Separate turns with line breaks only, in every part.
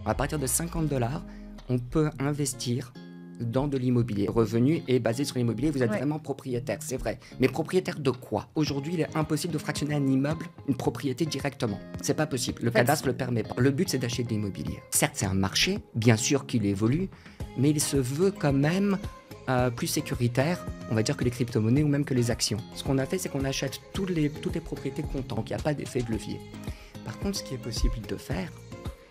À partir de 50 $, on peut investir dans de l'immobilier. Le revenu est basé sur l'immobilier, vous êtes vraiment propriétaire, c'est vrai. Mais propriétaire de quoi? Aujourd'hui, il est impossible de fractionner un immeuble, une propriété directement. C'est pas possible, le cadastre ne le permet pas. Le but, c'est d'acheter de l'immobilier. Certes, c'est un marché, bien sûr qu'il évolue, mais il se veut quand même plus sécuritaire, on va dire, que les crypto-monnaies ou même que les actions. Ce qu'on a fait, c'est qu'on achète toutes les propriétés comptant, donc il n'y a pas d'effet de levier. Par contre, ce qui est possible de faire,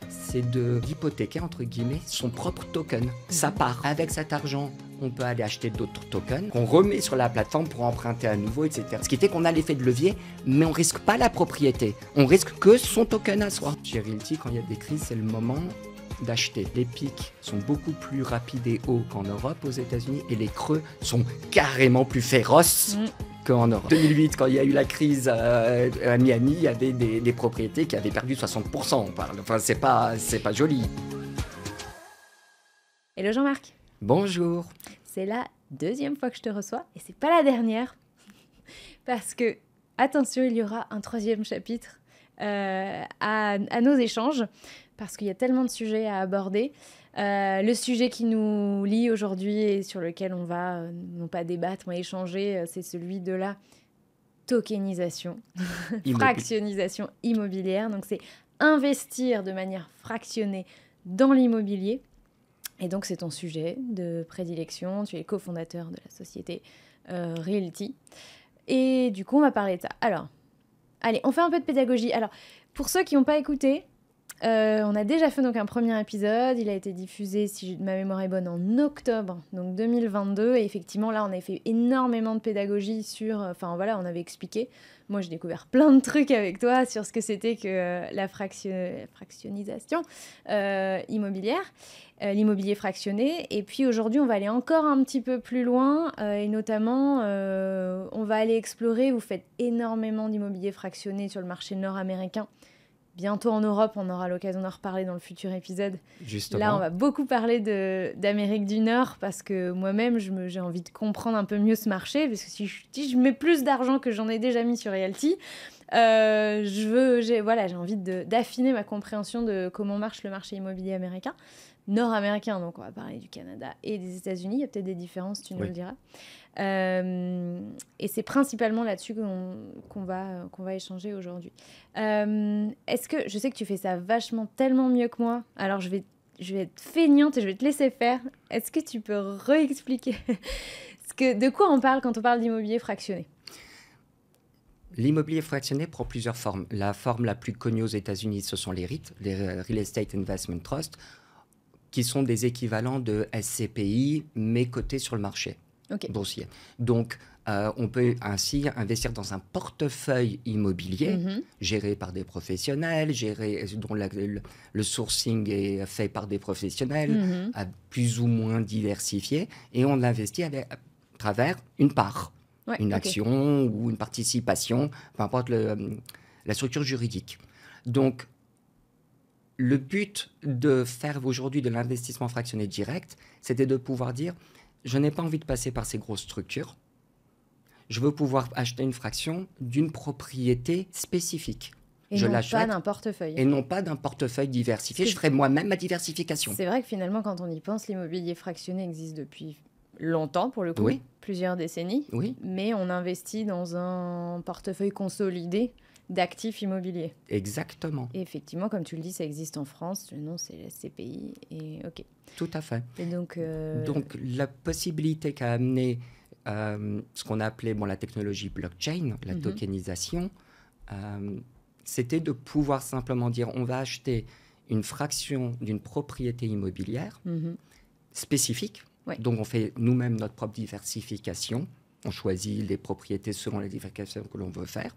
c'est d'hypothéquer, entre guillemets, son propre token. Ça part. Avec cet argent, on peut aller acheter d'autres tokens qu'on remet sur la plateforme pour emprunter à nouveau, etc. Ce qui fait qu'on a l'effet de levier, mais on risque pas la propriété. On risque que son token à soi. Chez Realty, quand il y a des crises, c'est le moment d'acheter. Les pics sont beaucoup plus rapides et hauts qu'en Europe, aux États-Unis, et les creux sont carrément plus féroces qu'en Europe. En 2008, quand il y a eu la crise à Miami, il y avait des propriétés qui avaient perdu 60%, on parle. Enfin, c'est pas joli.
Hello Jean-Marc.
Bonjour.
C'est la deuxième fois que je te reçois, et c'est pas la dernière. Parce que, attention, il y aura un troisième chapitre à nos échanges, parce qu'il y a tellement de sujets à aborder. Le sujet qui nous lie aujourd'hui et sur lequel on va, non pas débattre, mais échanger, c'est celui de la tokenisation, fractionnisation immobilière. Donc, c'est investir de manière fractionnée dans l'immobilier. Et donc, c'est ton sujet de prédilection. Tu es cofondateur de la société Realty. Et du coup, on va parler de ça. Alors, allez, on fait un peu de pédagogie. Alors, pour ceux qui n'ont pas écouté, on a déjà fait donc un premier épisode. Il a été diffusé, si ma mémoire est bonne, en octobre donc 2022. Et effectivement, là, on a fait énormément de pédagogie sur... Enfin, voilà, on avait expliqué. Moi, j'ai découvert plein de trucs avec toi sur ce que c'était que la fractionnisation immobilière, l'immobilier fractionné. Et puis, aujourd'hui, on va aller encore un petit peu plus loin. Et notamment, on va aller explorer... Vous faites énormément d'immobilier fractionné sur le marché nord-américain. Bientôt en Europe, on aura l'occasion d'en reparler dans le futur épisode.
Justement.
Là, on va beaucoup parler d'Amérique du Nord parce que moi-même, j'ai envie de comprendre un peu mieux ce marché. Parce que si je mets plus d'argent que j'en ai déjà mis sur Realty, j'ai envie d'affiner ma compréhension de comment marche le marché immobilier américain. Nord-américain, donc on va parler du Canada et des États-Unis. Il y a peut-être des différences, tu nous le diras. Et c'est principalement là-dessus qu'on va échanger aujourd'hui. Est-ce que je sais que tu fais ça tellement mieux que moi, alors je vais être feignante et je vais te laisser faire. Est-ce que tu peux réexpliquer de quoi on parle quand on parle d'immobilier fractionné?
L'immobilier fractionné prend plusieurs formes. La forme la plus connue aux États-Unis, ce sont les REIT, les Real Estate Investment Trust, qui sont des équivalents de SCPI, mais cotés sur le marché boursier. Donc, on peut ainsi investir dans un portefeuille immobilier géré par des professionnels, dont le sourcing est fait par des professionnels, plus ou moins diversifiés, et on l'investit à travers une part, une action ou une participation, peu importe la structure juridique. Donc, le but de faire aujourd'hui de l'investissement fractionné direct, c'était de pouvoir dire, je n'ai pas envie de passer par ces grosses structures, je veux pouvoir acheter une fraction d'une propriété spécifique.
Et non pas d'un portefeuille.
Et non pas d'un portefeuille diversifié, je ferai moi-même ma diversification.
C'est vrai que finalement, quand on y pense, l'immobilier fractionné existe depuis longtemps, pour le coup, plusieurs décennies, mais on investit dans un portefeuille consolidé d'actifs immobiliers.
Exactement.
Et effectivement, comme tu le dis, ça existe en France. Le nom, c'est la SCPI. Et
Tout à fait.
Et donc,
la possibilité qu'a amené ce qu'on a appelé la technologie blockchain, la tokenisation, c'était de pouvoir simplement dire on va acheter une fraction d'une propriété immobilière spécifique. Donc, on fait nous-mêmes notre propre diversification. On choisit les propriétés selon la diversification que l'on veut faire.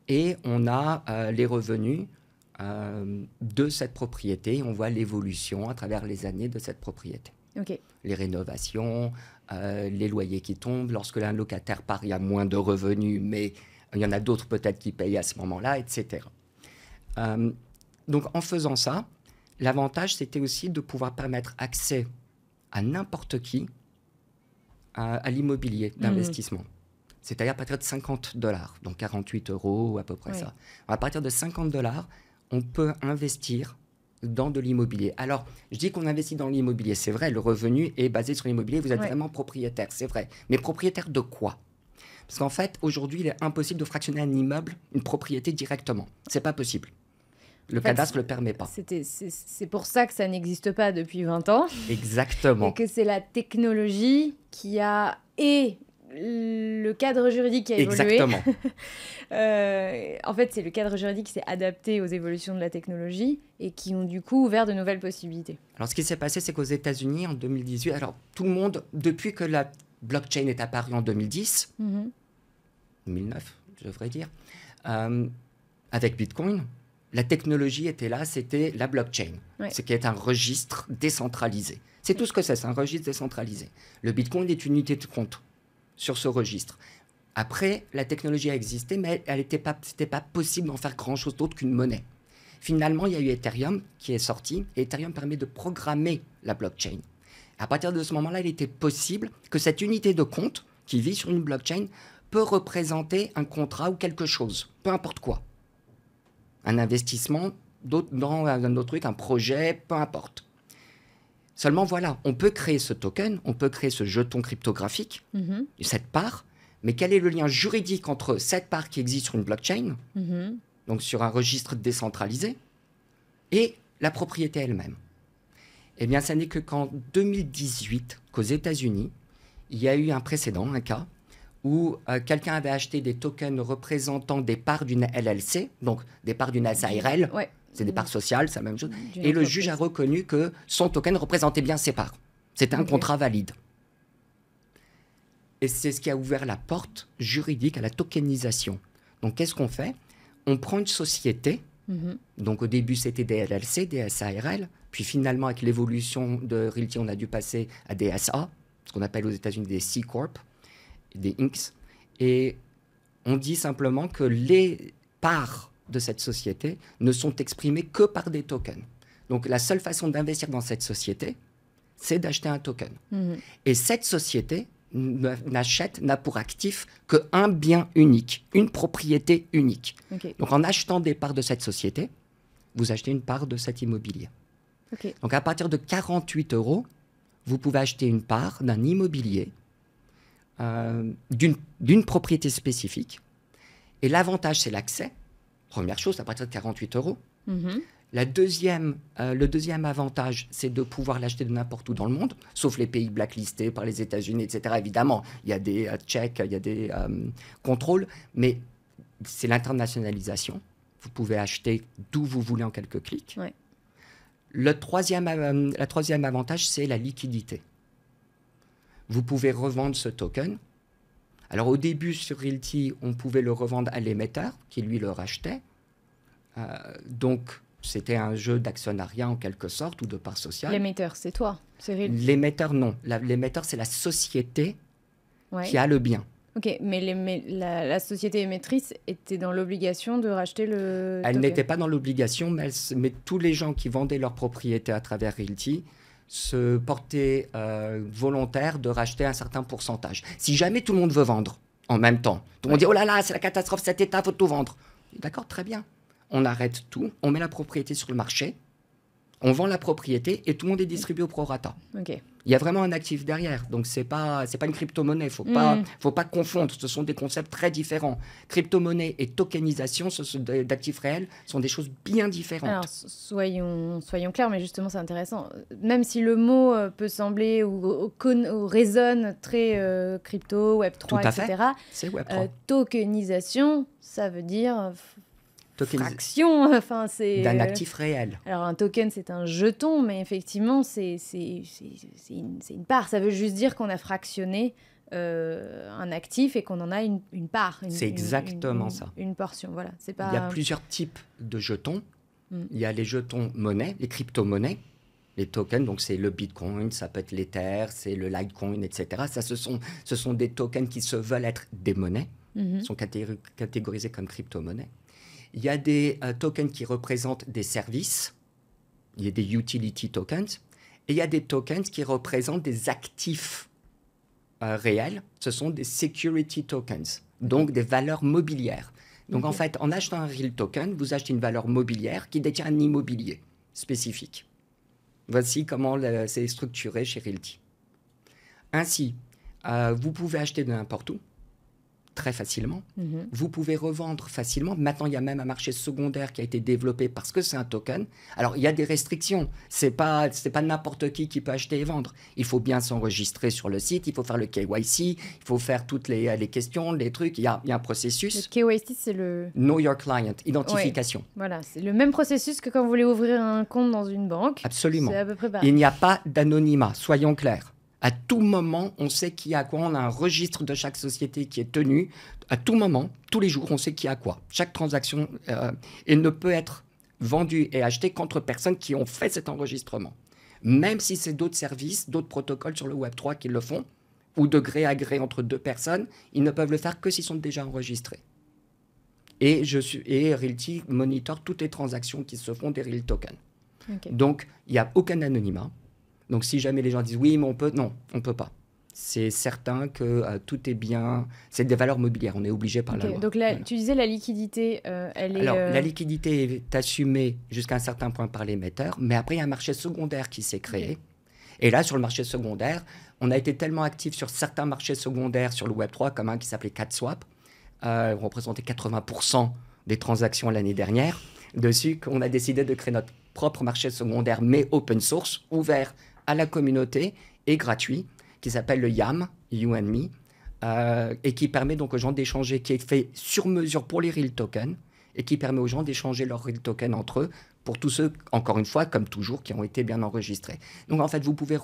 Et on a les revenus de cette propriété. On voit l'évolution à travers les années de cette propriété. Les rénovations, les loyers qui tombent. Lorsque l'un locataire part, il y a moins de revenus, mais il y en a d'autres peut-être qui payent à ce moment-là, etc. Donc, en faisant ça, l'avantage, c'était aussi de pouvoir permettre accès à n'importe qui à l'immobilier d'investissement. C'est-à-dire à partir de 50 $, donc 48 € ou à peu près ça. À partir de 50 $, on peut investir dans de l'immobilier. Alors, je dis qu'on investit dans l'immobilier, c'est vrai, le revenu est basé sur l'immobilier, vous êtes vraiment propriétaire, c'est vrai. Mais propriétaire de quoi? Parce qu'en fait, aujourd'hui, il est impossible de fractionner un immeuble, une propriété directement. C'est pas possible. Le cadastre ne le permet pas.
C'est pour ça que ça n'existe pas depuis 20 ans.
Exactement.
Et que c'est la technologie qui a... Et le cadre juridique qui a évolué.
Exactement.
En fait, c'est le cadre juridique qui s'est adapté aux évolutions de la technologie et qui ont du coup ouvert de nouvelles possibilités.
Alors, ce qui s'est passé, c'est qu'aux États-Unis, en 2018, alors tout le monde, depuis que la blockchain est apparue en 2010, 2009, je devrais dire, avec Bitcoin, la technologie était là, c'était la blockchain, ce qui est un registre décentralisé. C'est tout ce que c'est un registre décentralisé. Le Bitcoin est une unité de compte sur ce registre. Après, la technologie a existé, mais c'était pas possible d'en faire grand-chose d'autre qu'une monnaie. Finalement, il y a eu Ethereum qui est sorti, et Ethereum permet de programmer la blockchain. À partir de ce moment-là, il était possible que cette unité de compte qui vit sur une blockchain peut représenter un contrat ou quelque chose, peu importe quoi. Un investissement dans un autre truc, un projet, peu importe. Seulement, voilà, on peut créer ce token, on peut créer ce jeton cryptographique, cette part, mais quel est le lien juridique entre cette part qui existe sur une blockchain, donc sur un registre décentralisé, et la propriété elle-même? Eh bien, ça n'est que qu'en 2018, qu'aux États-Unis, il y a eu un précédent, un cas, où quelqu'un avait acheté des tokens représentant des parts d'une LLC, donc des parts d'une SARL, c'est des parts sociales, c'est la même chose, et le juge a reconnu que son token représentait bien ses parts. C'était un contrat valide. Et c'est ce qui a ouvert la porte juridique à la tokenisation. Donc, qu'est-ce qu'on fait? On prend une société, donc au début c'était des LLC, des SARL, puis finalement avec l'évolution de Realty, on a dû passer à des SA, ce qu'on appelle aux États-Unis des C-Corp, des Incs, et on dit simplement que les parts de cette société ne sont exprimées que par des tokens. Donc la seule façon d'investir dans cette société, c'est d'acheter un token. Et cette société n'a pour actif qu'un bien unique, une propriété unique. Donc en achetant des parts de cette société, vous achetez une part de cet immobilier. Donc à partir de 48 €, vous pouvez acheter une part d'un immobilier d'une propriété spécifique. Et l'avantage, c'est l'accès. Première chose, à partir de 48 €. Le deuxième avantage, c'est de pouvoir l'acheter de n'importe où dans le monde, sauf les pays blacklistés par les États-Unis, etc. Évidemment, il y a des checks, il y a des contrôles, mais c'est l'internationalisation. Vous pouvez acheter d'où vous voulez en quelques clics. La troisième avantage, c'est la liquidité. Vous pouvez revendre ce token. Alors au début, sur Realty, on pouvait le revendre à l'émetteur, qui lui le rachetait. Donc, c'était un jeu d'actionnariat en quelque sorte, ou de part sociale.
L'émetteur, c'est toi, c'est Realty.
L'émetteur, non. L'émetteur, c'est la société qui a le bien.
Ok, mais la société émettrice était dans l'obligation de racheter le
Elle
token.
n'était pas dans l'obligation, mais tous les gens qui vendaient leur propriété à travers Realty se portaient volontaires de racheter un certain pourcentage. Si jamais tout le monde veut vendre en même temps, tout le monde dit « Oh là là, c'est la catastrophe, cet état, il faut tout vendre ». D'accord, très bien. On arrête tout, on met la propriété sur le marché, on vend la propriété et tout le monde est distribué au prorata. Il y a vraiment un actif derrière, donc c'est pas une crypto-monnaie, faut pas confondre, ce sont des concepts très différents. Crypto-monnaie et tokenisation d'actifs réels sont des choses bien différentes.
Alors, soyons clairs, mais justement c'est intéressant. Même si le mot peut sembler ou résonne très crypto, Web3, etc.
C'est Web3.
Tokenisation, ça veut dire... fraction, enfin c'est...
D'un actif réel.
Alors un token, c'est un jeton, mais effectivement, c'est une part. Ça veut juste dire qu'on a fractionné un actif et qu'on en a une part.
C'est exactement ça.
Une portion, voilà. C'est pas...
Il y a plusieurs types de jetons. Il y a les jetons monnaie, les crypto-monnaies, les tokens, donc c'est le Bitcoin, ça peut être l'Ether, c'est le Litecoin, etc. Ça, ce sont des tokens qui se veulent être des monnaies, sont catégorisés comme crypto-monnaies. Il y a des tokens qui représentent des services, il y a des utility tokens, et il y a des tokens qui représentent des actifs réels, ce sont des security tokens, donc des valeurs mobilières. Donc en fait, en achetant un real token, vous achetez une valeur mobilière qui détient un immobilier. spécifiques. Voici comment c'est structuré chez Realty. Ainsi, vous pouvez acheter de n'importe où, très facilement. Vous pouvez revendre facilement. Maintenant, il y a même un marché secondaire qui a été développé parce que c'est un token. Alors, il y a des restrictions. C'est pas n'importe qui peut acheter et vendre. Il faut bien s'enregistrer sur le site, il faut faire le KYC, il faut faire toutes les questions, les trucs. Il y a un processus.
Le KYC, c'est le...
Know Your Client, identification.
Ouais, voilà, c'est le même processus que quand vous voulez ouvrir un compte dans une banque.
Absolument.
C'est à peu près pareil.
Il n'y a pas d'anonymat, soyons clairs. À tout moment, on sait qui a quoi. On a un registre de chaque société qui est tenu. À tout moment, tous les jours, on sait qui a quoi. Chaque transaction elle ne peut être vendue et achetée qu'entre personnes qui ont fait cet enregistrement. Même si c'est d'autres services, d'autres protocoles sur le Web3 qui le font, ou de gré à gré entre deux personnes, ils ne peuvent le faire que s'ils sont déjà enregistrés. Et Realty monitore toutes les transactions qui se font des Real Tokens.
Okay.
Donc, il n'y a aucun anonymat. Donc, si jamais les gens disent oui, mais on peut, non, on ne peut pas. C'est certain que tout est bien. C'est des valeurs mobilières. On est obligé par la loi.
Donc, voilà. Tu disais la liquidité, elle est.
Alors, la liquidité est assumée jusqu'à un certain point par l'émetteur, mais après, il y a un marché secondaire qui s'est créé. Okay. Et là, sur le marché secondaire, on a été tellement actifs sur certains marchés secondaires sur le Web3, comme un qui s'appelait CatSwap, représentait 80% des transactions l'année dernière, dessus qu'on a décidé de créer notre propre marché secondaire, mais open source, ouvert à la communauté et gratuit, qui s'appelle le YAM, You and Me, et qui permet donc aux gens d'échanger, qui est fait sur mesure pour les Real Tokens, et qui permet aux gens d'échanger leurs Real Tokens entre eux, pour tous ceux, encore une fois, comme toujours, qui ont été bien enregistrés. Donc en fait, vous pouvez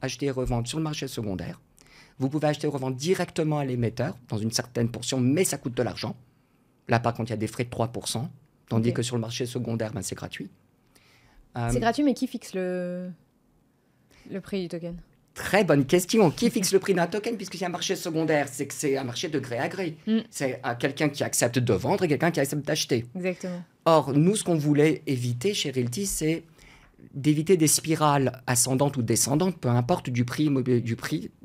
acheter et revendre sur le marché secondaire. Vous pouvez acheter et revendre directement à l'émetteur, dans une certaine portion, mais ça coûte de l'argent. Là, par contre, il y a des frais de 3%, tandis que sur le marché secondaire, c'est gratuit.
C'est gratuit, mais qui fixe le prix du token?
Très bonne question. Qui fixe le prix d'un token? Puisqu'il y a un marché secondaire, c'est que c'est un marché de gré à gré. C'est quelqu'un qui accepte de vendre et quelqu'un qui accepte d'acheter.
Exactement.
Or, nous, ce qu'on voulait éviter chez Realty, c'est d'éviter des spirales ascendantes ou descendantes, peu importe, du prix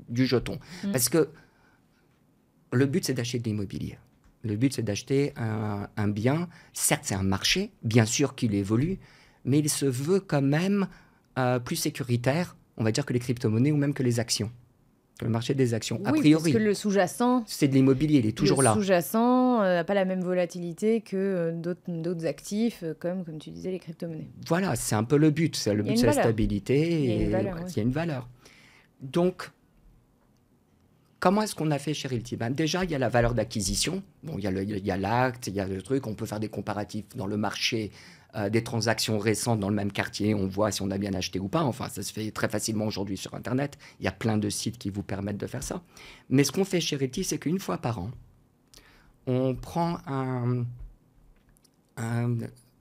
du jeton. Parce que le but, c'est d'acheter de l'immobilier. Le but, c'est d'acheter un bien. Certes, c'est un marché, bien sûr qu'il évolue, mais il se veut quand même plus sécuritaire, on va dire, que les crypto-monnaies ou même que les actions. Le marché des actions,
oui,
a priori.
Parce que le sous-jacent...
C'est de l'immobilier, il est toujours là.
Le sous-jacent n'a pas la même volatilité que d'autres actifs, comme tu disais, les crypto-monnaies.
Voilà, c'est un peu le but. Le but, c'est la stabilité.
Il y a une valeur.
Il y a une valeur. Donc, comment est-ce qu'on a fait chez Realty? Déjà, il y a la valeur d'acquisition. Bon, il y a l'acte, il y a le truc. On peut faire des comparatifs dans le marché des transactions récentes dans le même quartier. On voit si on a bien acheté ou pas. Enfin, ça se fait très facilement aujourd'hui sur Internet. Il y a plein de sites qui vous permettent de faire ça. Mais ce qu'on fait chez Realty, c'est qu'une fois par an, on prend un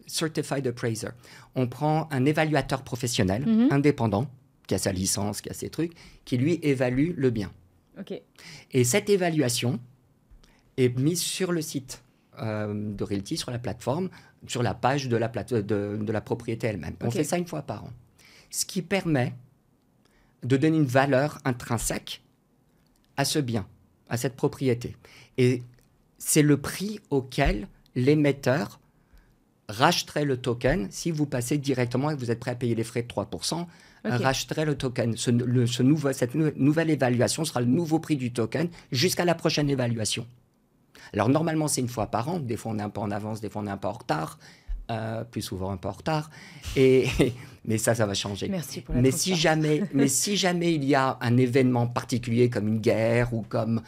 Certified Appraiser. On prend un évaluateur professionnel, indépendant, qui a sa licence, qui a ses trucs, qui lui évalue le bien.
Okay.
Et cette évaluation est mise sur le site de Realty, sur la plateforme, sur la page de la propriété elle-même. On fait ça une fois par an. Ce qui permet de donner une valeur intrinsèque à ce bien, à cette propriété. Et c'est le prix auquel l'émetteur racheterait le token si vous passez directement et que vous êtes prêt à payer les frais de 3%. Racheterait le token. Cette nouvelle évaluation sera le nouveau prix du token jusqu'à la prochaine évaluation. Alors, normalement, c'est une fois par an. Des fois, on est un peu en avance, des fois, on est un peu en retard. Plus souvent un peu en retard. Mais ça va changer.
Merci pour la
mais si jamais il y a un événement particulier comme une guerre ou comme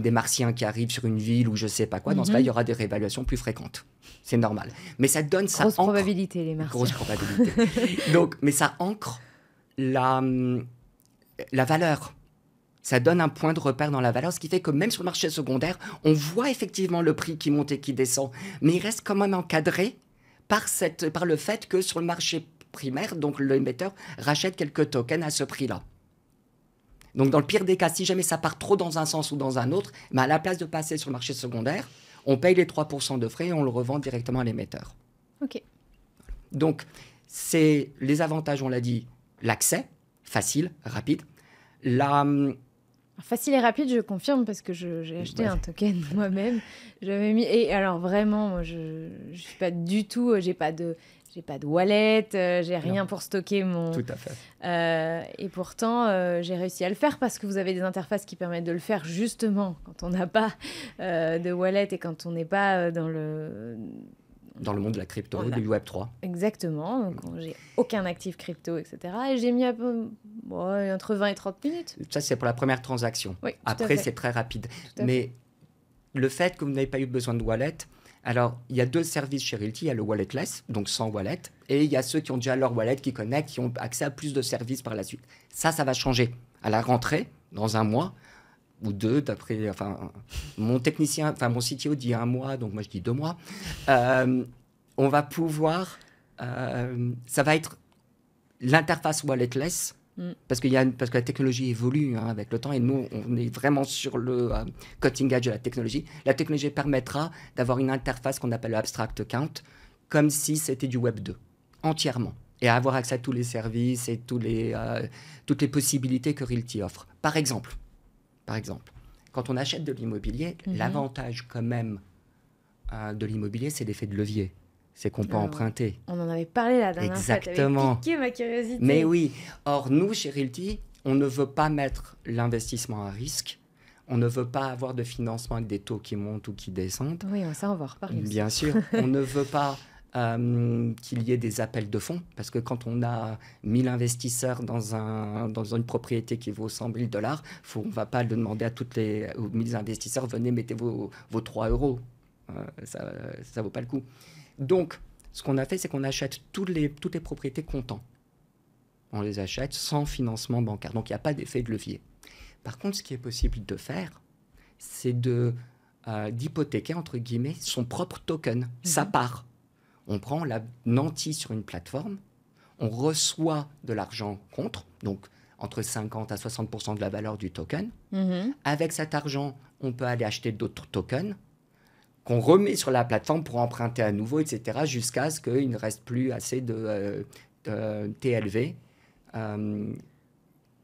des Martiens qui arrivent sur une ville ou je ne sais pas quoi, dans ce cas, il y aura des réévaluations plus fréquentes. C'est normal. Mais ça donne...
Grosse probabilité, les Martiens.
Grosse probabilité. Donc, mais ça ancre la valeur. Ça donne un point de repère dans la valeur, ce qui fait que même sur le marché secondaire, on voit effectivement le prix qui monte et qui descend, mais il reste quand même encadré par le fait que sur le marché primaire, donc l'émetteur rachète quelques tokens à ce prix-là. Donc dans le pire des cas, si jamais ça part trop dans un sens ou dans un autre, à la place de passer sur le marché secondaire, on paye les 3% de frais et on le revend directement à l'émetteur.
Ok.
Donc, c'est les avantages, on l'a dit, l'accès, facile, rapide.
Facile et rapide, je confirme, parce que j'ai acheté un token moi-même. J'avais mis... Et alors, vraiment, moi, je suis pas du tout... J'ai pas de j'ai pas de wallet, j'ai rien pour stocker mon...
Tout à fait.
Et pourtant, j'ai réussi à le faire parce que vous avez des interfaces qui permettent de le faire justement quand on n'a pas de wallet et quand on n'est pas dans le
monde de la crypto, du Web3.
Exactement. Donc, j'ai aucun actif crypto, etc. Et j'ai mis entre 20 et 30 minutes.
Ça, c'est pour la première transaction.
Oui,
après, c'est très rapide. Mais le fait que vous n'avez pas eu besoin de wallet, alors, il y a 2 services chez Realty. Il y a le walletless, donc sans wallet. Et il y a ceux qui ont déjà leur wallet, qui connectent, qui ont accès à plus de services par la suite. Ça va changer. À la rentrée, dans 1 mois ou 2, d'après... Enfin, mon CTO dit 1 mois, donc moi je dis 2 mois. On va pouvoir... ça va être l'interface walletless. Parce que la technologie évolue avec le temps et nous, on est vraiment sur le cutting edge de la technologie. La technologie permettra d'avoir une interface qu'on appelle le Abstract Account, comme si c'était du Web 2, entièrement. Et avoir accès à tous les services et toutes les possibilités que Realty offre. Par exemple, quand on achète de l'immobilier, l'avantage quand même de l'immobilier, c'est l'effet de levier. C'est qu'on peut emprunter.
On en avait parlé la dernière fois.
Exactement.
T'avais piqué ma curiosité.
Mais oui. Or, nous, chez Realty, on ne veut pas mettre l'investissement à risque. On ne veut pas avoir de financement avec des taux qui montent ou qui descendent.
Oui, ça, on va en reparler.
Bien sûr. On ne veut pas qu'il y ait des appels de fonds. Parce que quand on a 1000 investisseurs dans une propriété qui vaut 100 000 $, on ne va pas le demander aux 1000 investisseurs, venez, mettez vos 3 €. Ça ne vaut pas le coup. Donc, ce qu'on a fait, c'est qu'on achète toutes les propriétés comptant. On les achète sans financement bancaire. Donc, il n'y a pas d'effet de levier. Par contre, ce qui est possible de faire, c'est d'hypothéquer, entre guillemets, son propre token, sa part. On prend la nantie sur une plateforme, on reçoit de l'argent contre, donc entre 50 à 60% de la valeur du token. Avec cet argent, on peut aller acheter d'autres tokens qu'on remet sur la plateforme pour emprunter à nouveau, etc., jusqu'à ce qu'il ne reste plus assez de TLV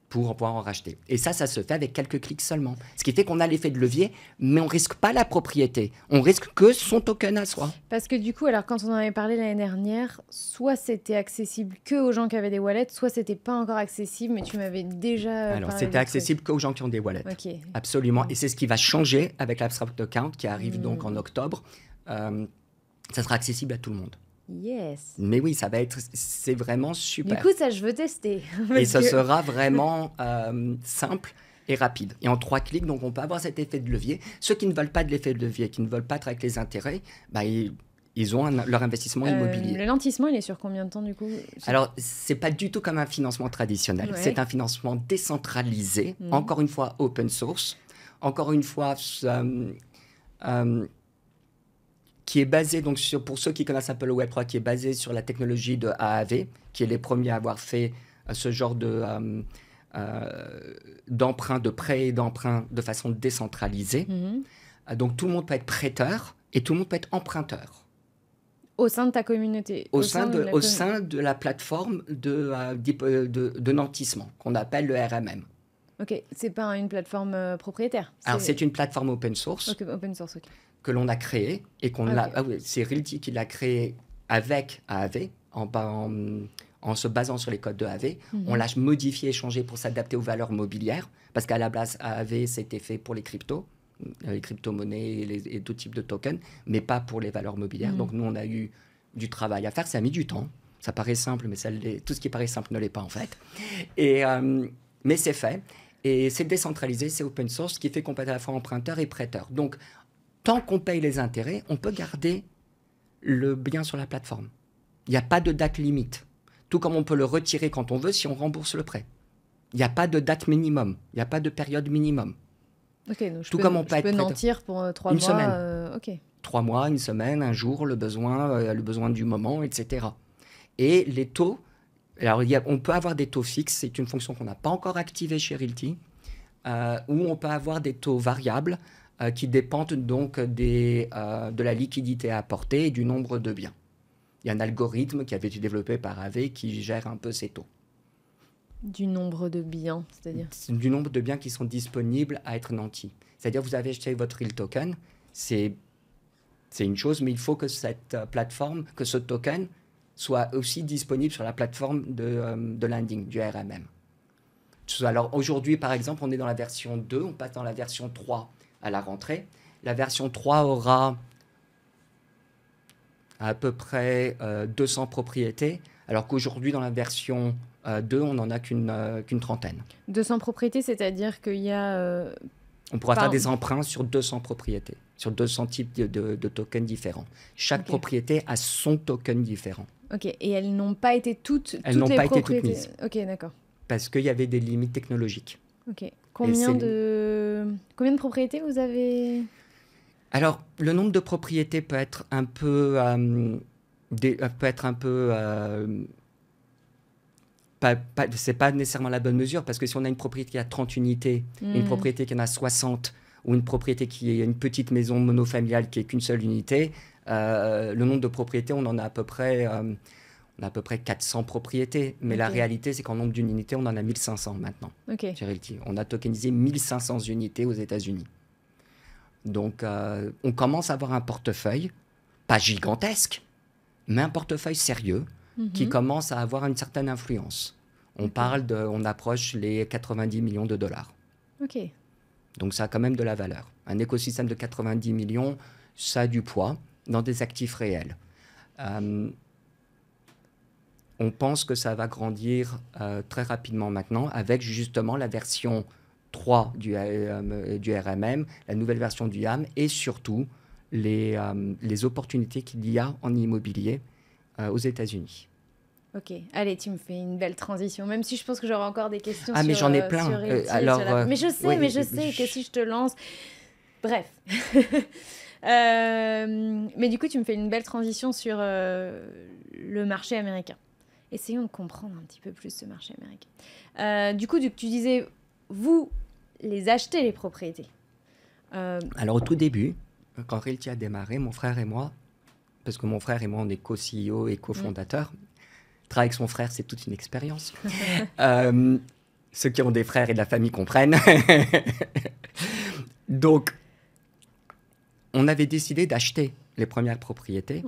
pour pouvoir en racheter. Et ça se fait avec quelques clics seulement. Ce qui fait qu'on a l'effet de levier, mais on ne risque pas la propriété. On risque que son token à soi.
Parce que du coup, alors quand on en avait parlé l'année dernière, soit c'était accessible que aux gens qui avaient des wallets, soit c'était pas encore accessible, mais tu m'avais déjà
Alors, c'était accessible qu'aux gens qui ont des wallets.
Okay.
Absolument. Et c'est ce qui va changer avec l'Abstract Account qui arrive donc en octobre. Ça sera accessible à tout le monde.
Yes.
Mais oui, c'est vraiment super.
Du coup, ça, je veux tester.
Et ça sera vraiment simple et rapide. Et en 3 clics, donc on peut avoir cet effet de levier. Ceux qui ne veulent pas de l'effet de levier, qui ne veulent pas traquer les intérêts, ils ont leur investissement immobilier.
Le lentissement, il est sur combien de temps, du coup?
Alors, ce n'est pas du tout comme un financement traditionnel. Ouais. C'est un financement décentralisé, encore une fois open source, encore une fois... qui est basé, donc pour ceux qui connaissent un peu le Web3, qui est basé sur la technologie de AAV, qui est les premiers à avoir fait ce genre d'emprunt, de prêt et d'emprunt de façon décentralisée. Donc tout le monde peut être prêteur et tout le monde peut être emprunteur.
Au sein de ta communauté?
Au sein de la plateforme de nantissement, qu'on appelle le RMM.
Ok, c'est pas une plateforme propriétaire?
Alors c'est une plateforme open source.
Ok, open source, ok.
Que l'on a créé et qu'on l'a... Ah oui, c'est Realty qui l'a créé avec AAV, en se basant sur les codes de AAV. On l'a modifié et changé pour s'adapter aux valeurs mobilières, parce qu'à la base, AAV, c'était fait pour les crypto-monnaies et d'autres types de tokens, mais pas pour les valeurs mobilières. Donc nous, on a eu du travail à faire. Ça a mis du temps. Ça paraît simple, mais tout ce qui paraît simple ne l'est pas, en fait. Mais c'est fait. Et c'est décentralisé, c'est open source, ce qui fait qu'on peut être à la fois emprunteur et prêteur. Donc, tant qu'on paye les intérêts, on peut garder le bien sur la plateforme. Il n'y a pas de date limite. Tout comme on peut le retirer quand on veut si on rembourse le prêt. Il n'y a pas de date minimum. Il n'y a pas de période minimum.
Ok, donc
Tout comme on peut
nantir pour 3 mois.
Une semaine.
Ok.
3 mois, une semaine, un jour, le besoin du moment, etc. Et les taux, alors on peut avoir des taux fixes, c'est une fonction qu'on n'a pas encore activée chez Realty, où on peut avoir des taux variables, qui dépendent donc de la liquidité à apporter et du nombre de biens. Il y a un algorithme qui avait été développé par AV qui gère un peu ces taux.
Du nombre de biens, c'est-à-dire?
Du nombre de biens qui sont disponibles à être nantis. C'est-à-dire vous avez acheté votre Real Token, c'est une chose, mais il faut que cette plateforme, que ce token soit aussi disponible sur la plateforme de landing, du RMM. Alors aujourd'hui, par exemple, on est dans la version 2, on passe dans la version 3 à la rentrée. La version 3 aura à peu près 200 propriétés, alors qu'aujourd'hui, dans la version 2, on n'en a qu'une trentaine.
200 propriétés, c'est-à-dire qu'il y a...
On pourra faire des emprunts sur 200 propriétés, sur 200 types de tokens différents. Chaque propriété a son token différent.
Ok, et elles n'ont pas été toutes
Elles n'ont
les
pas
propriétés...
été toutes mises.
Ok, d'accord.
Parce qu'il y avait des limites technologiques.
Ok. Combien de propriétés vous avez? Alors,
le nombre de propriétés peut être un peu... c'est pas nécessairement la bonne mesure, parce que si on a une propriété qui a 30 unités, une propriété qui en a 60, ou une propriété qui est une petite maison monofamiliale qui est qu'une seule unité, le nombre de propriétés, on en a à peu près... on a à peu près 400 propriétés, mais la réalité, c'est qu'en nombre d'une unité, on en a 1500 maintenant. On a tokenisé 1500 unités aux États-Unis. Donc, on commence à avoir un portefeuille, pas gigantesque, mais un portefeuille sérieux, qui commence à avoir une certaine influence. On approche les 90 millions de dollars. Donc, ça a quand même de la valeur. Un écosystème de 90 millions, ça a du poids dans des actifs réels. On pense que ça va grandir très rapidement maintenant avec justement la version 3 du RMM, la nouvelle version du YAM et surtout les opportunités qu'il y a en immobilier aux États-Unis.
Ok, allez, tu me fais une belle transition, même si je pense que j'aurai encore des questions
mais j'en ai plein.
Mais je sais que si je te lance... Bref. Mais du coup, tu me fais une belle transition sur le marché américain. Essayons de comprendre un petit peu plus ce marché américain. Du coup, tu disais, vous les achetez, les propriétés.
Alors, au tout début, quand Realty a démarré, mon frère et moi, parce que mon frère et moi, on est co-CEO et cofondateurs, travailler avec son frère, c'est toute une expérience. Ceux qui ont des frères et de la famille comprennent. Donc, on avait décidé d'acheter les premières propriétés.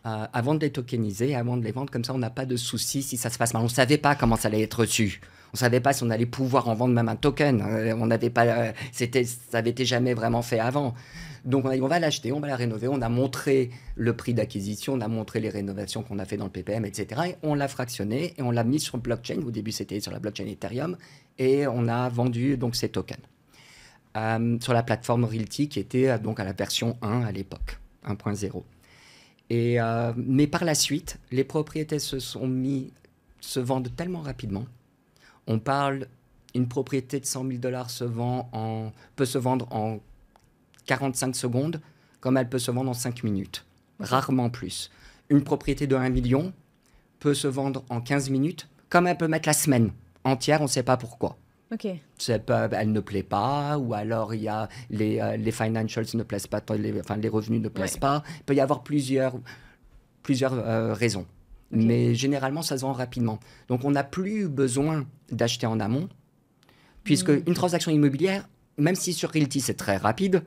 Avant de les tokeniser, avant de les vendre, comme ça, on n'a pas de souci si ça se passe mal. On ne savait pas comment ça allait être reçu. On ne savait pas si on allait pouvoir en vendre même un token. On n'avait pas, ça n'avait été jamais vraiment fait avant. Donc, on a dit, on va l'acheter, on va la rénover. On a montré le prix d'acquisition, on a montré les rénovations qu'on a fait dans le PPM, etc. Et on l'a fractionné et on l'a mis sur blockchain. Au début, c'était sur la blockchain Ethereum. Et on a vendu donc ces tokens sur la plateforme Realty qui était donc à la version 1 à l'époque, 1.0. Mais par la suite, les propriétés se vendent tellement rapidement. On parle, une propriété de 100 000 $ peut se vendre en 45 secondes, comme elle peut se vendre en 5 minutes. Rarement plus. Une propriété de 1 million peut se vendre en 15 minutes, comme elle peut mettre la semaine entière, on ne sait pas pourquoi. Elle ne plaît pas, ou alors il y a les financials ne plaisent pas, les revenus ne plaisent pas. Il peut y avoir plusieurs raisons. Mais généralement, ça se vend rapidement. Donc, on n'a plus besoin d'acheter en amont, puisque une transaction immobilière, même si sur Realty, c'est très rapide,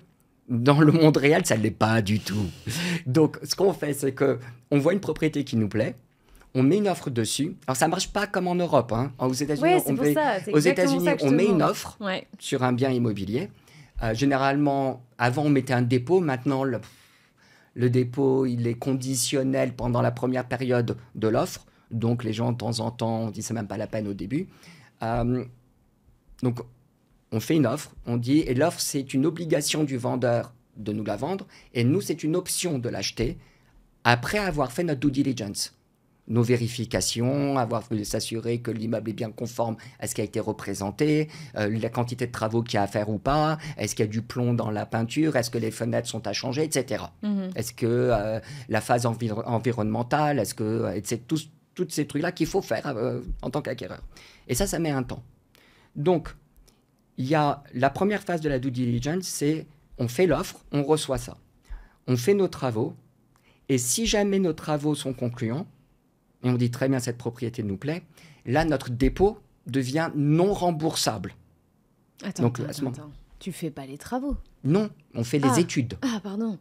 dans le monde réel, ça ne l'est pas du tout. Donc, ce qu'on fait, c'est qu'on voit une propriété qui nous plaît, on met une offre dessus. Alors, ça ne marche pas comme en Europe. Aux États-Unis, on met une offre sur un bien immobilier. Généralement, avant, on mettait un dépôt. Maintenant, le dépôt, il est conditionnel pendant la première période de l'offre. Donc, les gens, de temps en temps, on dit c'est même pas la peine au début. Donc, on fait une offre. On dit, et l'offre, c'est une obligation du vendeur de nous la vendre. Et nous, c'est une option de l'acheter après avoir fait notre due diligence. Nos vérifications, s'assurer que l'immeuble est bien conforme à ce qui a été représenté, la quantité de travaux qu'il y a à faire ou pas, est-ce qu'il y a du plomb dans la peinture, est-ce que les fenêtres sont à changer, etc. Est-ce que la phase environnementale, est-ce que c'est tous ces trucs-là qu'il faut faire en tant qu'acquéreur. Et ça met un temps. Donc, il y a la première phase de la due diligence, c'est on fait l'offre, on reçoit ça. On fait nos travaux, et si jamais nos travaux sont concluants, et on dit très bien cette propriété nous plaît, là notre dépôt devient non remboursable.
Attends. Tu fais pas les travaux?
Non, on fait les études.
Ah, pardon.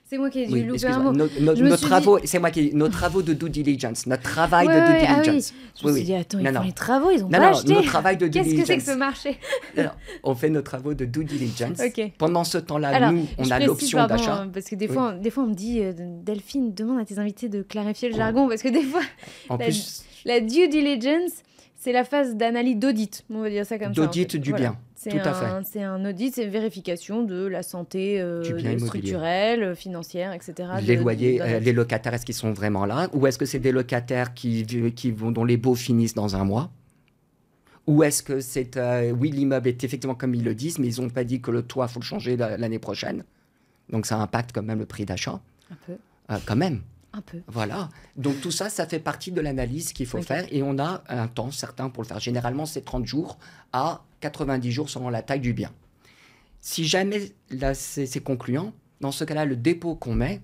C'est moi qui ai dû
Oui,
louper un
excuse-moi.
mot. Je me
Nos
suis
travaux, c'est moi qui nos travaux de due diligence, notre travail
Ouais,
de
ouais,
due
ah oui.
diligence.
Je me suis dit, attends, ils
Non,
font
non.
les travaux, ils ont
Non,
pas
non,
acheté.
nos travaux de due
Qu'est-ce que
diligence.
c'est que ce marché?
Non, on fait nos travaux de due diligence.
Ok.
Pendant ce temps-là,
Alors,
nous, on
je
a
précise,
l'option
pardon,
d'achat.
parce que des fois, on me dit, Delphine, demande à tes invités de clarifier le jargon, parce que des fois,
En
la-
plus,
la due diligence, c'est la phase d'analyse d'audit, on va dire ça comme ça. en
d'audit
fait.
du
Voilà.
bien.
C'est
Tout à fait.
C'est un audit, c'est une vérification de la santé
Du bien immobilier.
structurelle, financière, etc.
Les
de-
loyers,
d'un
les
actif.
locataires, est-ce qu'ils sont vraiment là? Ou est-ce que c'est des locataires dont les baux finissent dans un mois? Ou est-ce que c'est, oui, l'immeuble est effectivement comme ils le disent, mais ils n'ont pas dit que le toit, il faut le changer l'année prochaine. Donc ça impacte quand même le prix d'achat.
Un peu,
Quand même.
un peu.
Voilà. Donc tout ça, ça fait partie de l'analyse qu'il faut
Ok.
faire. Et on a un temps certain pour le faire. Généralement, c'est 30 jours à 90 jours selon la taille du bien. Si jamais là, c'est concluant, dans ce cas-là, le dépôt qu'on met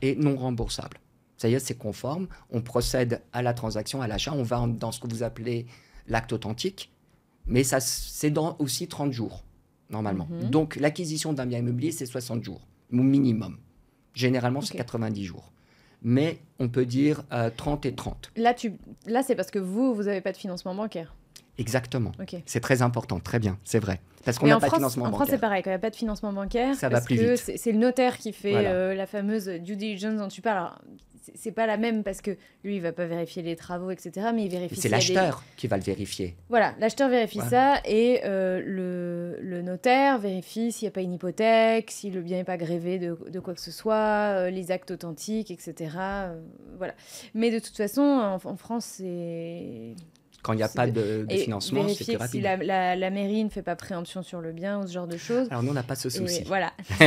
est non remboursable. C'est-à-dire, c'est conforme, on procède à la transaction, à l'achat, on va dans ce que vous appelez l'acte authentique, mais ça, c'est dans aussi 30 jours, normalement.
Mhm.
Donc, l'acquisition d'un bien immobilier, c'est 60 jours, au minimum. Généralement, c'est
Ok.
90 jours. Mais on peut dire 30 et 30.
Là, c'est parce que vous n'avez pas de financement bancaire.
Exactement.
Ok.
C'est très important, très bien, c'est vrai. Parce qu'on
Mais
n'a
en
pas de
France,
financement
en France,
bancaire.
c'est pareil. Quand il n'y a pas de financement bancaire,
Ça va
parce
plus
que
vite.
c'est le notaire qui fait
Voilà.
la fameuse due diligence dont tu parles. Alors, c'est pas la même parce que lui, il va pas vérifier les travaux, etc. Mais il vérifie.
C'est
s'il y a des-
l'acheteur qui va le vérifier.
Voilà, l'acheteur vérifie
Ouais.
ça et le notaire vérifie s'il n'y a pas une hypothèque, si le bien n'est pas grévé de quoi que ce soit, les actes authentiques, etc. Voilà. Mais de toute façon, en France, c'est...
Quand il n'y a
C'est
pas
de-
de
Et
financement, c'est
vérifier
plus
que si
rapide.
la mairie ne fait pas préemption sur le bien ou ce genre de choses.
Alors nous, on n'a pas ce
Et
souci.
voilà. Non,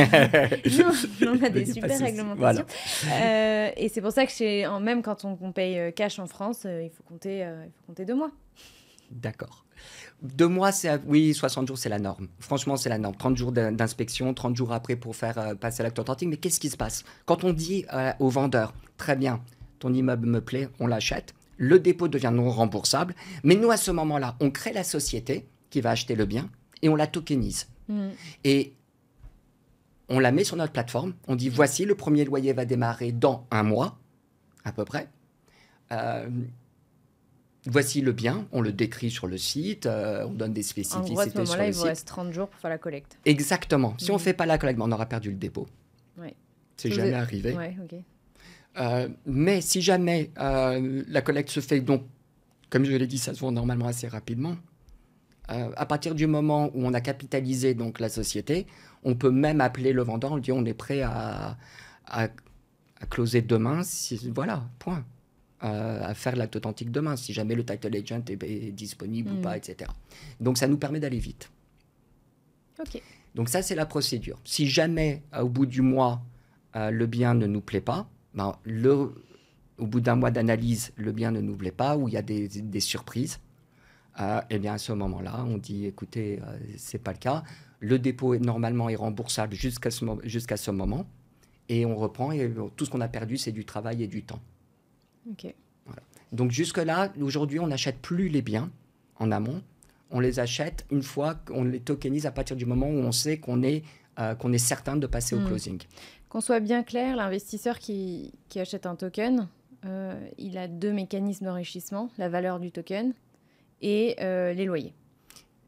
on a
Ne
des
dis pas
super
souci.
réglementations. Et c'est pour ça que même quand on paye cash en France, il faut compter 2 mois.
D'accord. 2 mois, oui, 60 jours, c'est la norme. Franchement, c'est la norme. 30 jours d'inspection, 30 jours après pour faire passer l'acte authentique. Mais qu'est-ce qui se passe? Quand on dit au vendeur, très bien, ton immeuble me plaît, on l'achète, le dépôt devient non remboursable. Mais nous, à ce moment-là, on crée la société qui va acheter le bien et on la tokenise. Et on la met sur notre plateforme. On dit, voici, le premier loyer va démarrer dans 1 mois, à peu près. Voici le bien, on le décrit sur le site, on donne des
En
spécificités
gros, à ce
sur
moment-là,
le
il vous
site.
reste 30 jours pour faire la collecte.
Exactement. Si on ne fait pas la collecte, on aura perdu le dépôt.
Ouais.
C'est
Vous
jamais
êtes-
arrivé.
Ouais, ok.
Mais si jamais la collecte se fait, donc, comme je l'ai dit, ça se voit normalement assez rapidement. À partir du moment où on a capitalisé donc, la société, on peut même appeler le vendeur, on lui dit on est prêt à closer demain. Voilà, point. À faire l'acte authentique demain, si jamais le title agent est disponible ou pas, etc. Donc ça nous permet d'aller vite.
Ok.
Donc ça, c'est la procédure. Si jamais, au bout du mois, le bien ne nous plaît pas, ben, au bout d'un mois d'analyse, le bien ne nous plaît pas, ou il y a des surprises, eh bien à ce moment-là, on dit, écoutez, c'est pas le cas. Le dépôt normalement est remboursable jusqu'à ce moment, et on reprend, et tout ce qu'on a perdu, c'est du travail et du temps.
Ok.
Voilà. Donc jusque-là, aujourd'hui, on n'achète plus les biens en amont. On les achète une fois qu'on les tokenise à partir du moment où on sait qu'on est certain de passer au closing.
Qu'on soit bien clair, l'investisseur qui achète un token, il a 2 mécanismes d'enrichissement, la valeur du token et les loyers.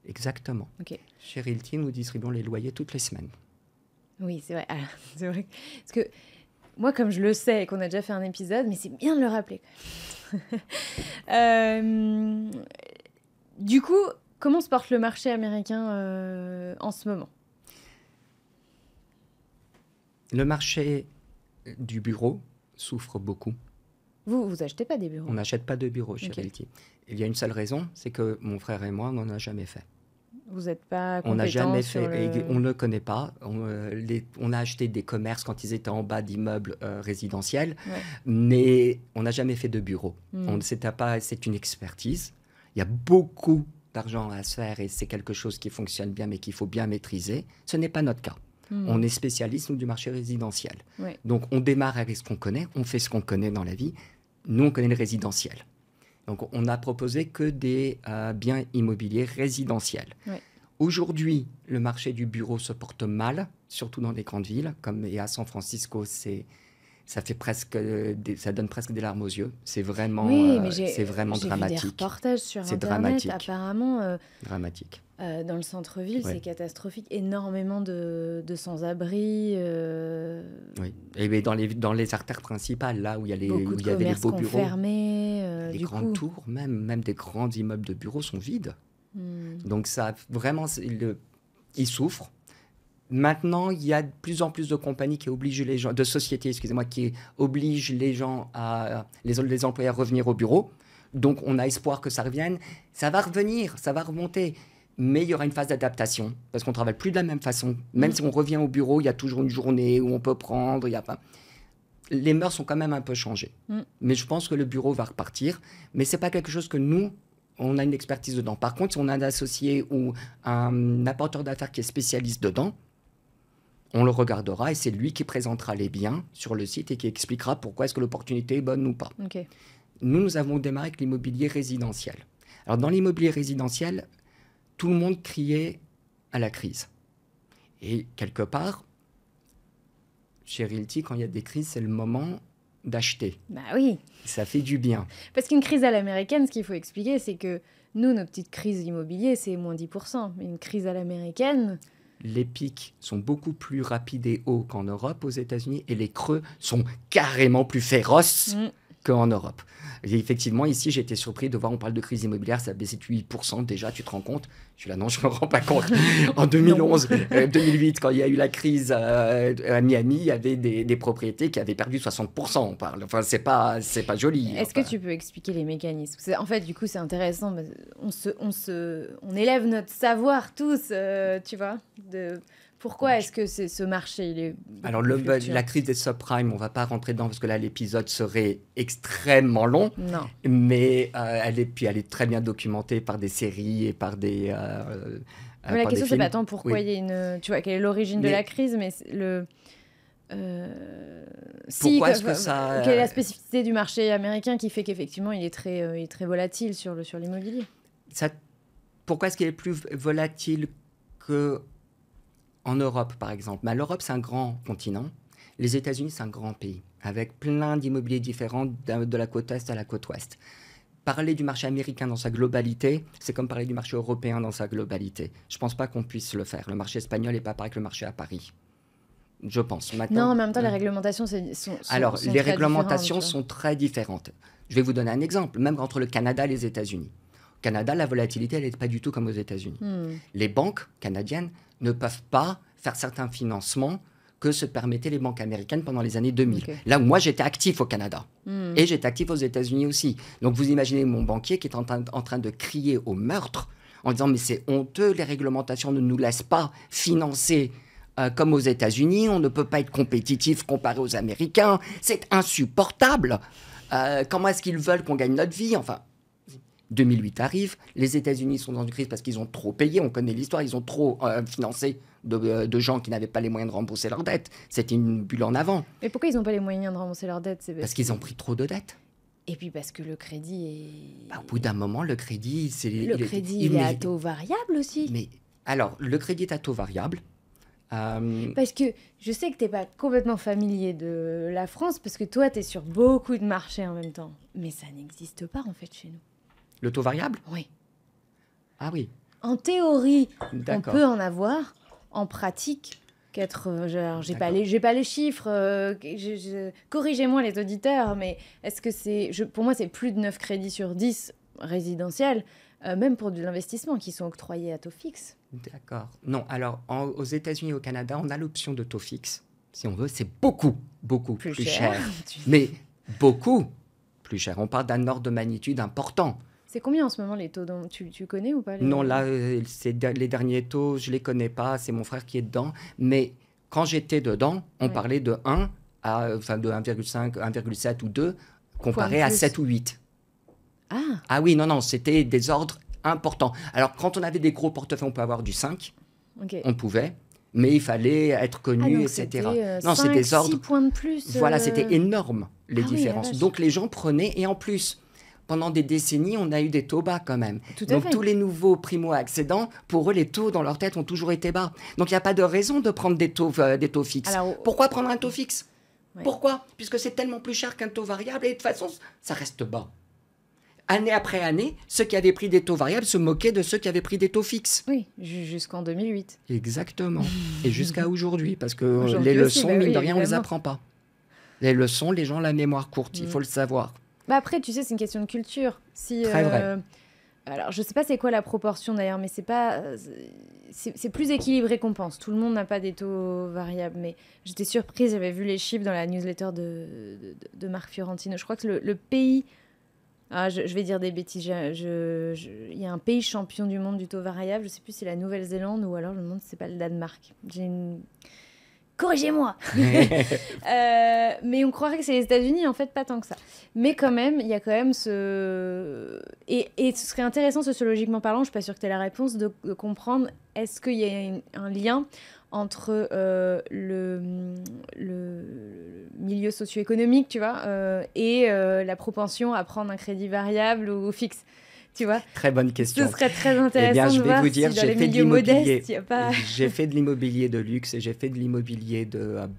Exactement.
Ok.
Chez Realty, nous distribuons les loyers toutes les semaines.
Oui, c'est vrai. Ah, c'est vrai. Parce que moi, comme je le sais et qu'on a déjà fait un épisode, mais c'est bien de le rappeler. Du coup, comment se porte le marché américain en ce moment?
Le marché du bureau souffre beaucoup.
Vous achetez pas des bureaux?
On n'achète pas de bureau chez
Ok.
Realty. Il y a une seule raison, c'est que mon frère et moi, on n'en a jamais fait.
Vous n'êtes pas
On n'a
compétent
jamais
sur
fait,
le...
et on ne connaît pas. On a acheté des commerces quand ils étaient en bas d'immeubles résidentiels,
Ouais.
mais on n'a jamais fait de bureau. C'est une expertise. Il y a beaucoup d'argent à se faire et c'est quelque chose qui fonctionne bien, mais qu'il faut bien maîtriser. Ce n'est pas notre cas. On est spécialiste, nous, du marché résidentiel.
Ouais.
Donc, on démarre avec ce qu'on connaît, on fait ce qu'on connaît dans la vie. Nous, on connaît le résidentiel. Donc, on n'a proposé que des biens immobiliers résidentiels.
Ouais.
Aujourd'hui, le marché du bureau se porte mal, surtout dans les grandes villes, comme et à San Francisco, ça donne presque des larmes aux yeux. C'est vraiment,
Oui, mais
c'est vraiment
j'ai vu des
dramatique.
reportages sur
C'est
Internet.
dramatique.
Apparemment,
Dramatique.
dans le centre-ville,
Ouais.
c'est catastrophique. Énormément de sans-abri,
Oui. Et bien, dans les artères principales, là où il y a
beaucoup
où
de
il y avait les
commerces
beaux
qui ont
bureaux,
fermé.
les
Du
grandes
coup,
tours, même des grands immeubles de bureaux sont vides.
hmm,
Donc ça, vraiment, ils souffrent. Maintenant, il y a de plus en plus de compagnies qui obligent les gens, de sociétés, excusez-moi, qui obligent les gens les employés à revenir au bureau. Donc, on a espoir que ça revienne. Ça va revenir, ça va remonter. Mais il y aura une phase d'adaptation parce qu'on travaille plus de la même façon. Même si on revient au bureau, il y a toujours une journée où on peut prendre. Il y a pas... Les mœurs sont quand même un peu changées. Mais je pense que le bureau va repartir. Mais c'est pas quelque chose que nous, on a une expertise dedans. Par contre, si on a un associé ou un apporteur d'affaires qui est spécialiste dedans, on le regardera et c'est lui qui présentera les biens sur le site et qui expliquera pourquoi est-ce que l'opportunité est bonne ou pas.
ok.
Nous avons démarré avec l'immobilier résidentiel. Alors, dans l'immobilier résidentiel, tout le monde criait à la crise. Et quelque part, chez Realty, quand il y a des crises, c'est le moment d'acheter.
Bah oui.
Ça fait du bien.
Parce qu'une crise à l'américaine, ce qu'il faut expliquer, c'est que nous, nos petites crises immobilières, c'est moins 10%. Mais une crise à l'américaine,
Les pics sont beaucoup plus rapides et hauts qu'en Europe, aux États-Unis, et les creux sont carrément plus féroces qu'en Europe. Et effectivement, ici, j'ai été surpris de voir, on parle de crise immobilière, ça a baissé de 8% déjà, tu te rends compte? Je suis là, non, je ne me rends pas compte. En 2011, 2008, quand il y a eu la crise à Miami, il y avait des propriétés qui avaient perdu 60%, on parle. Enfin, c'est pas joli.
est-ce
Enfin,
que tu peux expliquer les mécanismes? En fait, du coup, c'est intéressant. On élève notre savoir tous, tu vois, de pourquoi est-ce que ce marché, il est beaucoup
Alors,
plus fluctuant.
la crise des subprimes, on ne va pas rentrer dedans parce que là, l'épisode serait extrêmement long.
Non.
Mais elle est très bien documentée par des séries et par des.
Mais la
par des
question, c'est
films.
pas tant pourquoi
Oui.
il y a une. Tu vois, quelle est l'origine de
Mais-
la crise, mais
Pourquoi est-ce que ça-
quelle est la spécificité du marché américain qui fait qu'effectivement, il est très volatile sur l'immobilier?
Pourquoi est-ce qu'il est plus volatile qu'en Europe, par exemple? Mais l'Europe, c'est un grand continent. Les États-Unis, c'est un grand pays, avec plein d'immobiliers différents de la côte est à la côte ouest. Parler du marché américain dans sa globalité, c'est comme parler du marché européen dans sa globalité. Je ne pense pas qu'on puisse le faire. Le marché espagnol n'est pas pareil que le marché à Paris. Je pense. Maintenant,
Non, en même temps, les réglementations sont
Alors,
sont
les
très
réglementations
différentes, tu vois.
sont très différentes. Je vais vous donner un exemple, même entre le Canada et les États-Unis. Au Canada, la volatilité, elle n'est pas du tout comme aux États-Unis. Les banques canadiennes ne peuvent pas faire certains financements que se permettaient les banques américaines pendant les années 2000.
Ok.
Là où moi, j'étais actif au Canada. Et j'étais actif aux États-Unis aussi. Donc, vous imaginez mon banquier qui est en train de crier au meurtre en disant « Mais c'est honteux, les réglementations ne nous laissent pas financer comme aux États-Unis. On ne peut pas être compétitif comparé aux Américains. C'est insupportable. Comment est-ce qu'ils veulent qu'on gagne notre vie ?» Enfin, 2008 arrive, les États-Unis sont dans une crise parce qu'ils ont trop payé, on connaît l'histoire, ils ont trop financé de gens qui n'avaient pas les moyens de rembourser leurs dettes. C'était une bulle en avant.
Mais pourquoi ils n'ont pas les moyens de rembourser leurs dettes?
Parce qu'ils ont pris trop de dettes.
Et puis parce que le crédit est...
Au bout d'un moment, le crédit, c'est...
Le crédit, il est à taux variable aussi.
Mais alors, le crédit est à taux variable.
Parce que je sais que tu n'es pas complètement familier de la France, parce que toi, tu es sur beaucoup de marchés en même temps. Mais ça n'existe pas, en fait, chez nous.
Le taux variable?
Oui.
Ah oui,
En théorie, on
d'accord.
peut en avoir. En pratique, j'ai pas les chiffres. Corrigez-moi les auditeurs, mais est-ce que pour moi, c'est plus de 9 crédits sur 10 résidentiels, même pour de l'investissement, qui sont octroyés à taux fixe.
D'accord. Non, alors, aux États-Unis et au Canada, on a l'option de taux fixe. Si on veut, c'est beaucoup, beaucoup plus cher. Mais beaucoup plus cher. On parle d'un ordre de magnitude important.
C'est combien en ce moment les taux tu connais ou pas
Non, là, les derniers taux, je ne les connais pas. C'est mon frère qui est dedans. Mais quand j'étais dedans, on parlait de 1 de 1,5, 1,7 ou 2, comparé à 7 ou 8. Ah oui, non, c'était des ordres importants. Alors, quand on avait des gros portefeuilles, on peut avoir du 5.
Okay.
On pouvait. Mais il fallait être connu, etc.
Non,
c'est des ordres.
6 points de plus.
Voilà, c'était énorme, les différences.
la vache.
Donc, les gens prenaient. Et en plus, pendant des décennies, on a eu des taux bas quand même.
Tout à
Donc
fait.
tous les nouveaux primo-accédants, pour eux, les taux dans leur tête ont toujours été bas. Donc il n'y a pas de raison de prendre des taux fixes.
Alors,
Pourquoi prendre un taux fixe?
Ouais.
Pourquoi? Puisque c'est tellement plus cher qu'un taux variable et de toute façon, ça reste bas. Année après année, ceux qui avaient pris des taux variables se moquaient de ceux qui avaient pris des taux fixes.
Oui, jusqu'en 2008.
Exactement. Et jusqu'à aujourd'hui, parce que
Aujourd'hui
les
aussi,
leçons,
bah
mine
oui,
de rien, on ne les
évidemment.
apprend pas. Les leçons, les gens ont la mémoire courte, il faut le savoir.
Bah après, tu sais, c'est une question de culture. Si,
Très vrai.
Alors, je sais pas c'est quoi la proportion d'ailleurs, mais c'est pas, c'est plus équilibré qu'on pense. Tout le monde n'a pas des taux variables, mais j'étais surprise. J'avais vu les chiffres dans la newsletter de Marc Fiorentino. Je crois que le pays, je vais dire des bêtises. Il y a un pays champion du monde du taux variable. Je sais plus si c'est la Nouvelle-Zélande ou alors je me demande si c'est pas le Danemark. Corrigez-moi. Mais on croirait que c'est les États-Unis, en fait, pas tant que ça. Mais quand même, il y a quand même ce... Et ce serait intéressant, sociologiquement parlant, je suis pas sûre que tu aies la réponse, de comprendre, est-ce qu'il y a un lien entre le milieu socio-économique, tu vois, et la propension à prendre un crédit variable ou fixe, tu vois?
Très bonne question.
Ce serait très intéressant
je
de
vais
voir
vous dire,
si dans
j'ai
les
fait de
milieux
l'immobilier.
modestes, il n'y a pas...
J'ai fait de l'immobilier de luxe et j'ai fait de l'immobilier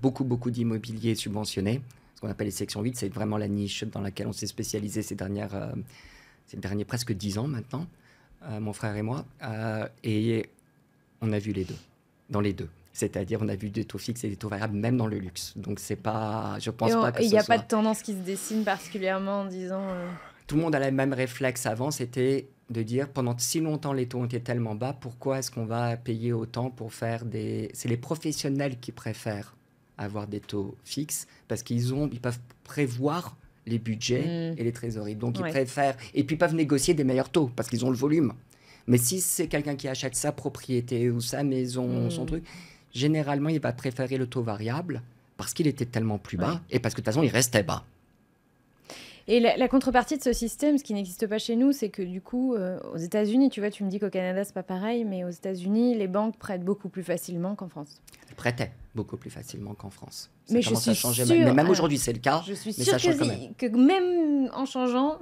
beaucoup d'immobilier subventionné. Ce qu'on appelle les sections 8, c'est vraiment la niche dans laquelle on s'est spécialisé ces derniers presque 10 ans maintenant, mon frère et moi. Et on a vu les deux, dans les deux. C'est-à-dire, on a vu des taux fixes et des taux variables, même dans le luxe. Donc, c'est pas... Je pense pas que
il
ce
n'y a
soit...
pas de tendance qui se dessine particulièrement en disant...
Tout le monde a le même réflexe avant, c'était de dire, pendant si longtemps les taux ont été tellement bas, pourquoi est-ce qu'on va payer autant pour faire des... C'est les professionnels qui préfèrent avoir des taux fixes, parce ils peuvent prévoir les budgets et les trésoreries. Donc, ils préfèrent... Et puis, ils peuvent négocier des meilleurs taux, parce qu'ils ont le volume. Mais si c'est quelqu'un qui achète sa propriété ou sa maison, son truc, généralement, il va préférer le taux variable, parce qu'il était tellement plus bas, et parce que de toute façon, il restait bas.
Et la contrepartie de ce système, ce qui n'existe pas chez nous, c'est que du coup, aux États-Unis, tu vois, tu me dis qu'au Canada, c'est pas pareil, mais aux États-Unis, les banques prêtent beaucoup plus facilement qu'en France.
Elles prêtaient beaucoup plus facilement qu'en France.
Mais je suis sûre...
Mais même aujourd'hui, c'est le cas.
Je suis
mais
sûre
ça change quand même.
que même en changeant...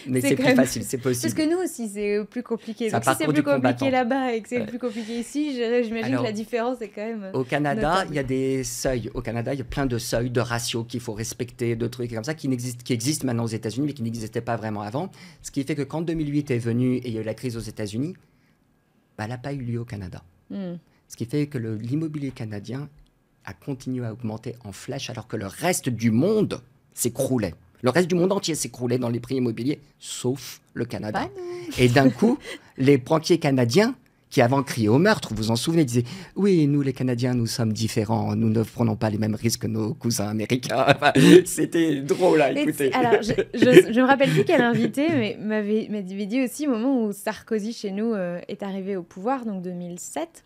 Mais c'est plus facile, c'est possible.
Parce que nous aussi, c'est plus compliqué.
Donc
si c'est plus compliqué là-bas et que c'est plus compliqué ici, j'imagine que la différence est quand même...
Au Canada, il y a des seuils. Au Canada, il y a plein de seuils, de ratios qu'il faut respecter, de trucs comme ça, qui existent maintenant aux États-Unis, mais qui n'existaient pas vraiment avant. Ce qui fait que quand 2008 est venu et il y a eu la crise aux États-Unis, elle n'a pas eu lieu au Canada. Ce qui fait que l'immobilier canadien a continué à augmenter en flèche, alors que le reste du monde s'écroulait. Le reste du monde entier s'écroulait dans les prix immobiliers, sauf le Canada. Et d'un coup, les banquiers canadiens, qui avant criaient au meurtre, vous vous en souvenez, disaient « Oui, nous les Canadiens, nous sommes différents, nous ne prenons pas les mêmes risques que nos cousins américains. » Enfin, c'était drôle à écouter.
Alors, je me rappelle plus quel invité, mais m'avait dit aussi au moment où Sarkozy, chez nous, est arrivé au pouvoir, donc 2007,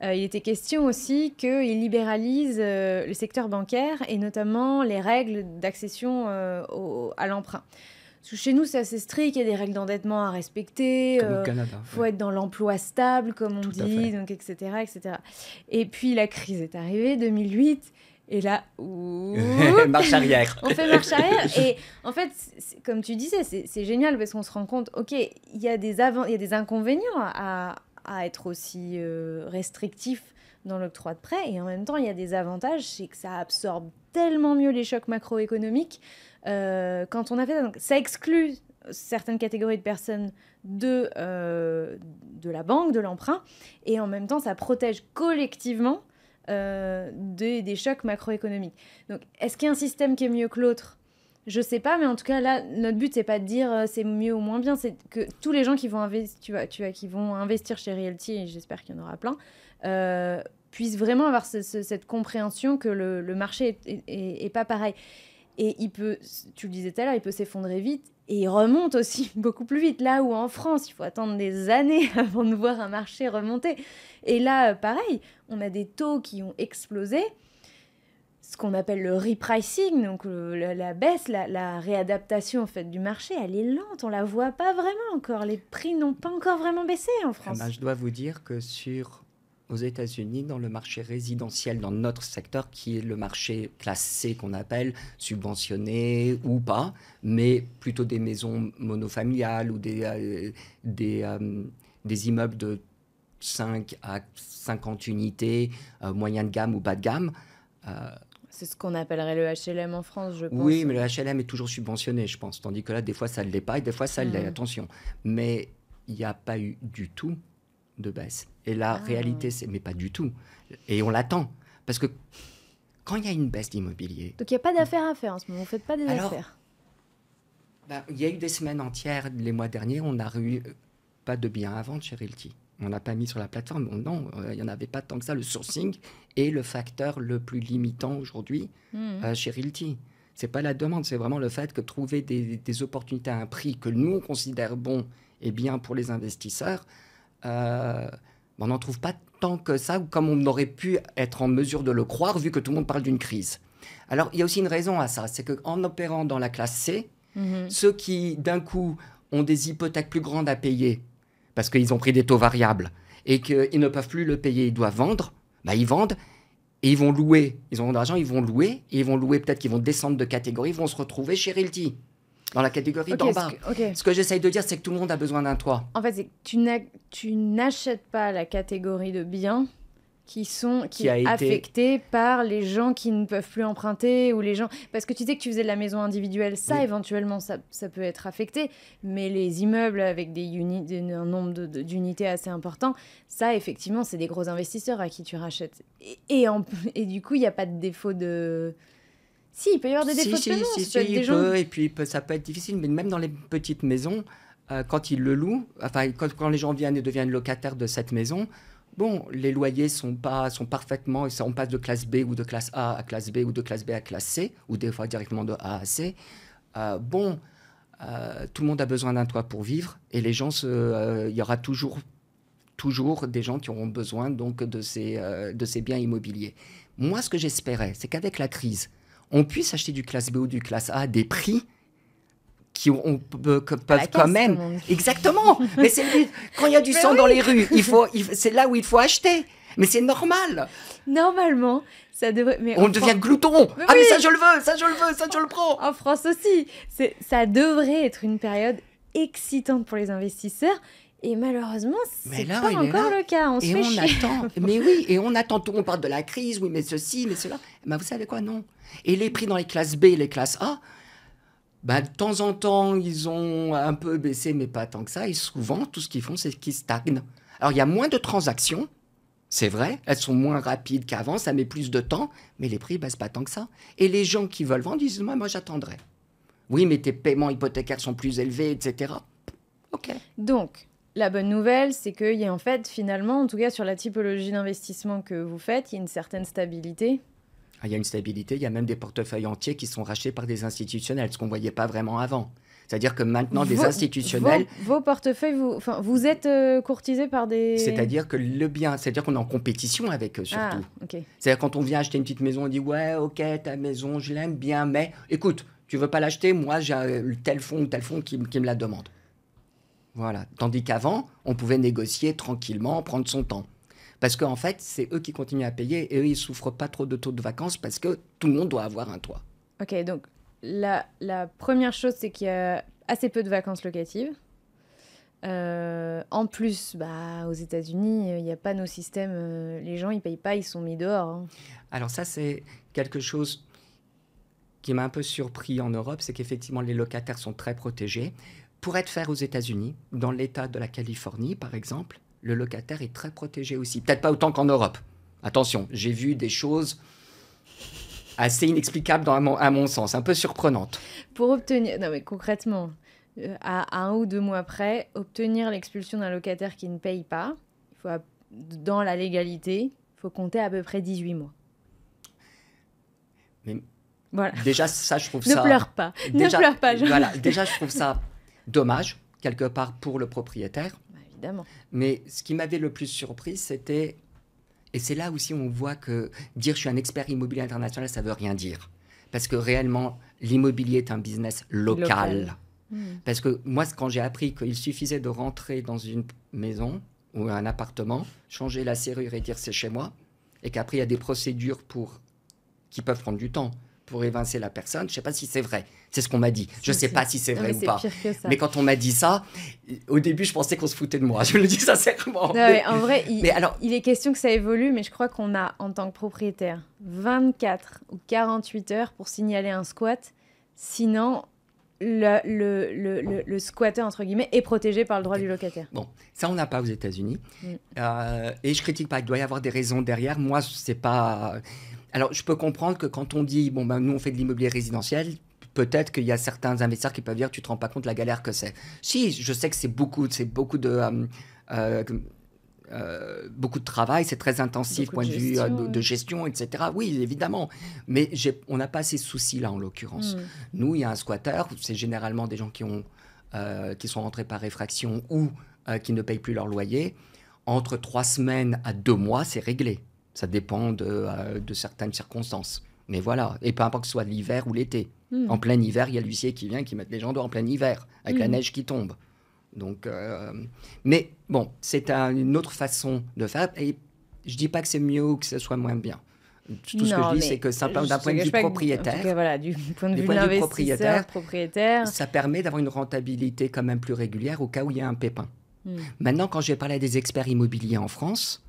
il était question aussi qu'il libéralise le secteur bancaire et notamment les règles d'accession à l'emprunt. Parce que chez nous, c'est assez strict, il y a des règles d'endettement à respecter, il faut être dans l'emploi stable, comme on dit, donc, etc., etc. Et puis la crise est arrivée, 2008, et là,
marche arrière.
On fait marche arrière. Et en fait, comme tu disais, c'est génial parce qu'on se rend compte, ok, il y a des inconvénients à être aussi restrictif dans l'octroi de prêt, et en même temps, il y a des avantages, c'est que ça absorbe tellement mieux les chocs macroéconomiques. Quand on a fait ça, donc, ça exclut certaines catégories de personnes de la banque, de l'emprunt, et en même temps, ça protège collectivement des chocs macroéconomiques. Donc, est-ce qu'il y a un système qui est mieux que l'autre ? Je sais pas, mais en tout cas, là, notre but, c'est pas de dire c'est mieux ou moins bien, c'est que tous les gens qui vont qui vont investir chez Realty, et j'espère qu'il y en aura plein, puissent vraiment avoir cette compréhension que le marché est pas pareil. Et tu le disais tout à l'heure, il peut s'effondrer vite, et il remonte aussi beaucoup plus vite. Là où en France, il faut attendre des années avant de voir un marché remonter. Et là, pareil, on a des taux qui ont explosé. Ce qu'on appelle le repricing, donc la baisse, la réadaptation en fait, du marché, elle est lente, on ne la voit pas vraiment encore. Les prix n'ont pas encore vraiment baissé en France.
Je dois vous dire que aux États-Unis, dans le marché résidentiel, dans notre secteur, qui est le marché classe C qu'on appelle, subventionné ou pas, mais plutôt des maisons monofamiliales ou des immeubles de 5 à 50 unités, moyen de gamme ou bas de gamme.
C'est ce qu'on appellerait le HLM en France, je pense.
Oui, mais le HLM est toujours subventionné, je pense. Tandis que là, des fois, ça ne l'est pas et des fois, ça l'est, attention. Mais il n'y a pas eu du tout de baisse. Et la réalité, c'est mais pas du tout. Et on l'attend. Parce que quand il y a une baisse d'immobilier...
Donc il n'y a pas d'affaires à faire en ce moment, vous ne faites pas des affaires.
Il y a eu des semaines entières, les mois derniers, on n'a eu pas de biens à vendre chez Realty. On n'a pas mis sur la plateforme. Non, il n'y en avait pas tant que ça. Le sourcing est le facteur le plus limitant aujourd'hui chez Realty. Ce n'est pas la demande, c'est vraiment le fait que trouver des opportunités à un prix que nous, on considère bon et bien pour les investisseurs, on n'en trouve pas tant que ça, comme on aurait pu être en mesure de le croire, vu que tout le monde parle d'une crise. Alors, il y a aussi une raison à ça, c'est qu'en opérant dans la classe C, ceux qui, d'un coup, ont des hypothèques plus grandes à payer, parce qu'ils ont pris des taux variables, et qu'ils ne peuvent plus le payer, ils doivent vendre, ils vendent, et ils vont louer. Ils ont de l'argent, ils vont louer, et ils vont louer, peut-être qu'ils vont descendre de catégorie, ils vont se retrouver chez Realty, dans la catégorie d'en bas. Ce que j'essaye de dire, c'est que tout le monde a besoin d'un toit.
En fait, c'est que tu n'achètes pas la catégorie de biens qui est affectée par les gens qui ne peuvent plus emprunter ou les gens... Parce que tu sais que tu faisais de la maison individuelle, ça, éventuellement, ça peut être affecté. Mais les immeubles avec un nombre d'unités assez important, ça, effectivement, c'est des gros investisseurs à qui tu rachètes. Et du coup, il n'y a pas de défaut de... Si, il peut y avoir des défauts de paiement.
Et puis ça peut être difficile, mais même dans les petites maisons, quand ils le louent, quand les gens viennent et deviennent locataires de cette maison, les loyers sont parfaitement... On passe de classe B ou de classe A à classe B ou de classe B à classe C, ou des fois directement de A à C. Tout le monde a besoin d'un toit pour vivre, et les gens, il y aura toujours des gens qui auront besoin donc de ces biens immobiliers. Moi, ce que j'espérais, c'est qu'avec la crise, on puisse acheter du classe B ou du classe A à des prix qui peuvent quand même... Exactement. Mais quand il y a du sang dans les rues, c'est là où il faut acheter. Mais c'est normal.
Normalement, ça devrait...
On devient glouton. Mais ça je le veux, ça je le prends.
En France aussi. Ça devrait être une période excitante pour les investisseurs. Et malheureusement, c'est pas encore le cas. On se fait chier.
Attend. Mais oui, et on attend. Tout le monde parle de la crise. Oui, mais ceci, mais cela. Vous savez quoi, non. Et les prix dans les classes B et les classes A, de temps en temps, ils ont un peu baissé, mais pas tant que ça. Et souvent, tout ce qu'ils font, c'est qu'ils stagnent. Alors, il y a moins de transactions, c'est vrai. Elles sont moins rapides qu'avant, ça met plus de temps, mais les prix ne baissent pas tant que ça. Et les gens qui veulent vendre disent, moi j'attendrai. Oui, mais tes paiements hypothécaires sont plus élevés, etc. OK.
Donc, la bonne nouvelle, c'est qu'il y a en fait, finalement, en tout cas sur la typologie d'investissement que vous faites, il y a une certaine stabilité.
Il y a une stabilité, il y a même des portefeuilles entiers qui sont rachetés par des institutionnels, ce qu'on ne voyait pas vraiment avant. C'est-à-dire que maintenant, des institutionnels...
Vos portefeuilles, vous êtes courtisé par des...
C'est-à-dire que c'est-à-dire qu'on est en compétition avec eux, surtout.
Okay.
C'est-à-dire quand on vient acheter une petite maison, on dit « Ouais, OK, ta maison, je l'aime bien, mais écoute, tu veux pas l'acheter, moi, j'ai tel fonds qui me la demande. » Voilà. Tandis qu'avant, on pouvait négocier tranquillement, prendre son temps. Parce qu'en fait, c'est eux qui continuent à payer et eux, ils ne souffrent pas trop de taux de vacances parce que tout le monde doit avoir un toit.
OK, donc la première chose, c'est qu'il y a assez peu de vacances locatives. En plus, aux États-Unis, il n'y a pas nos systèmes. Les gens, ils ne payent pas, ils sont mis dehors. Hein.
Alors ça, c'est quelque chose qui m'a un peu surpris en Europe, c'est qu'effectivement, les locataires sont très protégés. Pour être fair aux États-Unis, dans l'État de la Californie, par exemple, le locataire est très protégé aussi. Peut-être pas autant qu'en Europe. Attention, j'ai vu des choses assez inexplicables à mon sens, un peu surprenantes.
Pour obtenir... Non, mais concrètement, à 1 ou 2 mois près, obtenir l'expulsion d'un locataire qui ne paye pas, dans la légalité, il faut compter à peu près 18 mois.
Mais
voilà.
Déjà, ça, je trouve
ne pleure pas.
Déjà,
ne pleure pas.
Voilà, déjà, je trouve ça dommage, quelque part, pour le propriétaire.
Évidemment.
Mais ce qui m'avait le plus surpris, c'était... Et c'est là aussi où on voit que dire « je suis un expert immobilier international », ça ne veut rien dire. Parce que réellement, l'immobilier est un business local. Parce que moi, quand j'ai appris qu'il suffisait de rentrer dans une maison, ou un appartement, changer la serrure et dire c'est chez moi, et qu'après il y a des procédures qui peuvent prendre du temps pour évincer la personne. Je ne sais pas si c'est vrai. C'est ce qu'on m'a dit. Je ne sais pas si c'est vrai ou pas.
Pire que ça.
Mais quand on m'a dit ça, au début, je pensais qu'on se foutait de moi. Je le dis sincèrement.
Non, mais en vrai, il est question que ça évolue, mais je crois qu'on a, en tant que propriétaire, 24 ou 48 heures pour signaler un squat. Sinon, le squatteur, entre guillemets, est protégé par le droit du locataire.
Bon, ça, on n'a pas aux États-Unis. Et je critique pas. Il doit y avoir des raisons derrière. Moi, c'est pas... Alors, je peux comprendre que quand on dit, bon, ben, nous, on fait de l'immobilier résidentiel, peut-être qu'il y a certains investisseurs qui peuvent dire, tu te rends pas compte de la galère que c'est. Si, je sais que c'est beaucoup de travail, c'est très intensif, point de vue de gestion, etc. Oui, évidemment. Mais on n'a pas ces soucis-là, en l'occurrence. Nous, il y a un squatteur, c'est généralement des gens qui sont rentrés par effraction ou qui ne payent plus leur loyer. Entre 3 semaines à 2 mois, c'est réglé. Ça dépend de certaines circonstances. Mais voilà, et peu importe que ce soit l'hiver ou l'été. En plein hiver, il y a l'huissier qui vient, qui met les gens dehors en plein hiver, avec la neige qui tombe. Donc, mais bon, c'est une autre façon de faire. Et je ne dis pas que c'est mieux ou que ce soit moins bien. Tout ce que je dis, c'est que simplement d'un point de vue propriétaire,
voilà, du point de vue de l'investisseur, propriétaire,
ça permet d'avoir une rentabilité quand même plus régulière au cas où il y a un pépin. Maintenant, quand j'ai parlé à des experts immobiliers en France,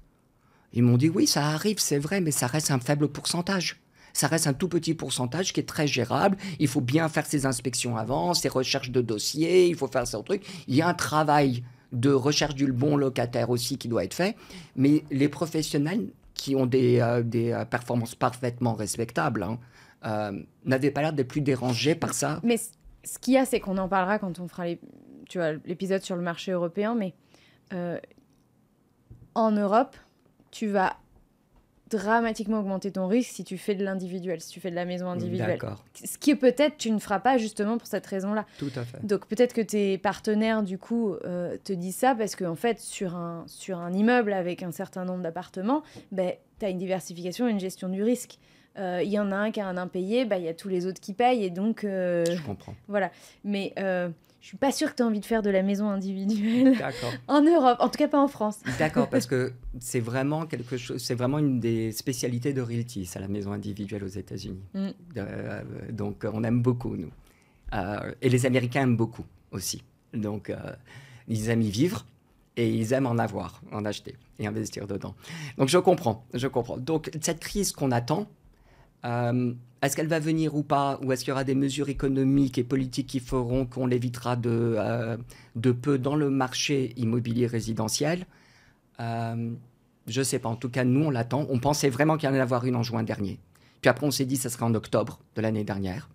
ils m'ont dit, oui, ça arrive, c'est vrai, mais ça reste un faible pourcentage. Ça reste un tout petit pourcentage qui est très gérable. Il faut bien faire ses inspections avant, ses recherches de dossiers, il faut faire ce truc. Il y a un travail de recherche du bon locataire aussi qui doit être fait. Mais les professionnels qui ont des performances parfaitement respectables n'avaient pas l'air d'être plus dérangés par ça.
Mais ce qu'il y a, c'est qu'on en parlera quand on fera l'épisode sur le marché européen. Mais en Europe, tu vas dramatiquement augmenter ton risque si tu fais de l'individuel, si tu fais de la maison individuelle.
D'accord.
Ce qui peut-être tu ne feras pas justement pour cette raison-là.
Tout à fait.
Donc peut-être que tes partenaires du coup te disent ça parce qu'en fait sur un immeuble avec un certain nombre d'appartements, tu as une diversification et une gestion du risque. Il y en a un qui a un impayé, il y a tous les autres qui payent et donc...
Je comprends.
Voilà. Mais je suis pas sûre que tu as envie de faire de la maison individuelle en Europe, en tout cas pas en France.
D'accord, parce que c'est vraiment quelque chose, c'est vraiment une des spécialités de Realty, ça, la maison individuelle aux États-Unis. Donc on aime beaucoup, nous. Et les Américains aiment beaucoup aussi. Donc ils aiment y vivre et ils aiment en avoir, en acheter et investir dedans. Donc je comprends. Donc cette crise qu'on attend, est-ce qu'elle va venir ou pas? Ou est-ce qu'il y aura des mesures économiques et politiques qui feront qu'on l'évitera de peu dans le marché immobilier résidentiel? Je ne sais pas. En tout cas, nous, on l'attend. On pensait vraiment qu'il y en allait avoir une en juin dernier. Puis après, on s'est dit que ça serait en octobre de l'année dernière.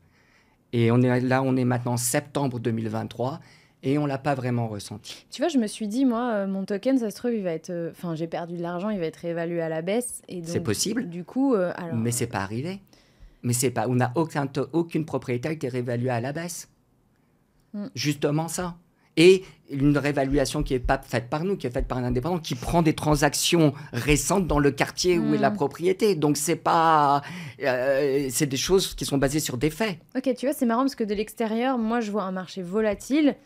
Et on est maintenant en septembre 2023. Et on ne l'a pas vraiment ressenti.
Tu vois, je me suis dit, moi, mon token, ça se trouve, il va être... Enfin, j'ai perdu de l'argent, il va être réévalué à la baisse. Et donc,
c'est possible.
Du coup, alors...
Mais ce n'est pas arrivé. On n'a aucune propriété qui est réévaluée à la baisse. Justement ça. Et une réévaluation qui n'est pas faite par nous, qui est faite par un indépendant, qui prend des transactions récentes dans le quartier où est la propriété. Donc, c'est pas... c'est des choses qui sont basées sur des faits.
Ok, tu vois, c'est marrant parce que de l'extérieur, moi, je vois un marché volatile.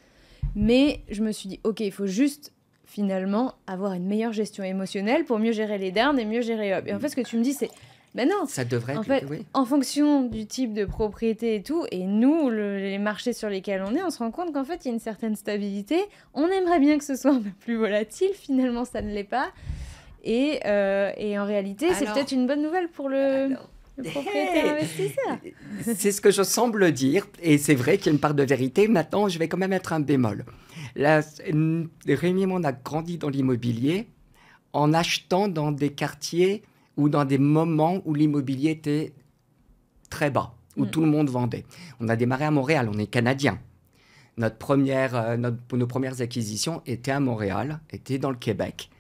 Mais je me suis dit, ok, il faut juste, finalement, avoir une meilleure gestion émotionnelle pour mieux gérer les downs et mieux gérer up. Et en fait, ce que tu me dis, c'est... Ben non,
ça devrait
en fait,
oui.
En fonction du type de propriété et tout, et nous, les marchés sur lesquels on se rend compte qu'en fait, il y a une certaine stabilité. On aimerait bien que ce soit un peu plus volatile, finalement, ça ne l'est pas. Et en réalité, c'est peut-être une bonne nouvelle pour le propriétaire investisseur.
C'est ce que je semble dire, et c'est vrai qu'il y a une part de vérité. Maintenant, je vais quand même mettre un bémol. Rémi et moi, on a grandi dans l'immobilier en achetant dans des quartiers ou dans des moments où l'immobilier était très bas, où tout le monde vendait. On a démarré à Montréal, on est Canadiens. Nos premières acquisitions étaient à Montréal, étaient dans le Québec.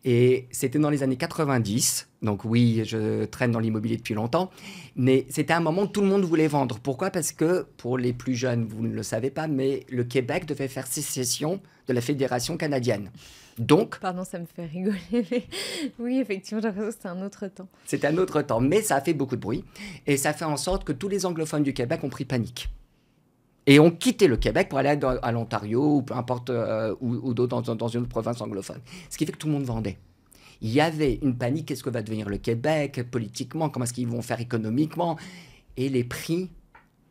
Et c'était dans les années 90. Donc oui, je traîne dans l'immobilier depuis longtemps. Mais c'était un moment où tout le monde voulait vendre. Pourquoi? Parce que, pour les plus jeunes, vous ne le savez pas, mais le Québec devait faire sécession de la Fédération canadienne. Donc...
Pardon, ça me fait rigoler. Mais... Oui, effectivement, j'ai l'impression que c'était un autre temps.
C'était un autre temps, mais ça a fait beaucoup de bruit. Et ça fait en sorte que tous les anglophones du Québec ont pris panique. Et on quittait le Québec pour aller à l'Ontario ou peu importe, ou d'autres dans une autre province anglophone. Ce qui fait que tout le monde vendait. Il y avait une panique, qu'est-ce que va devenir le Québec politiquement, comment est-ce qu'ils vont faire économiquement. Et les prix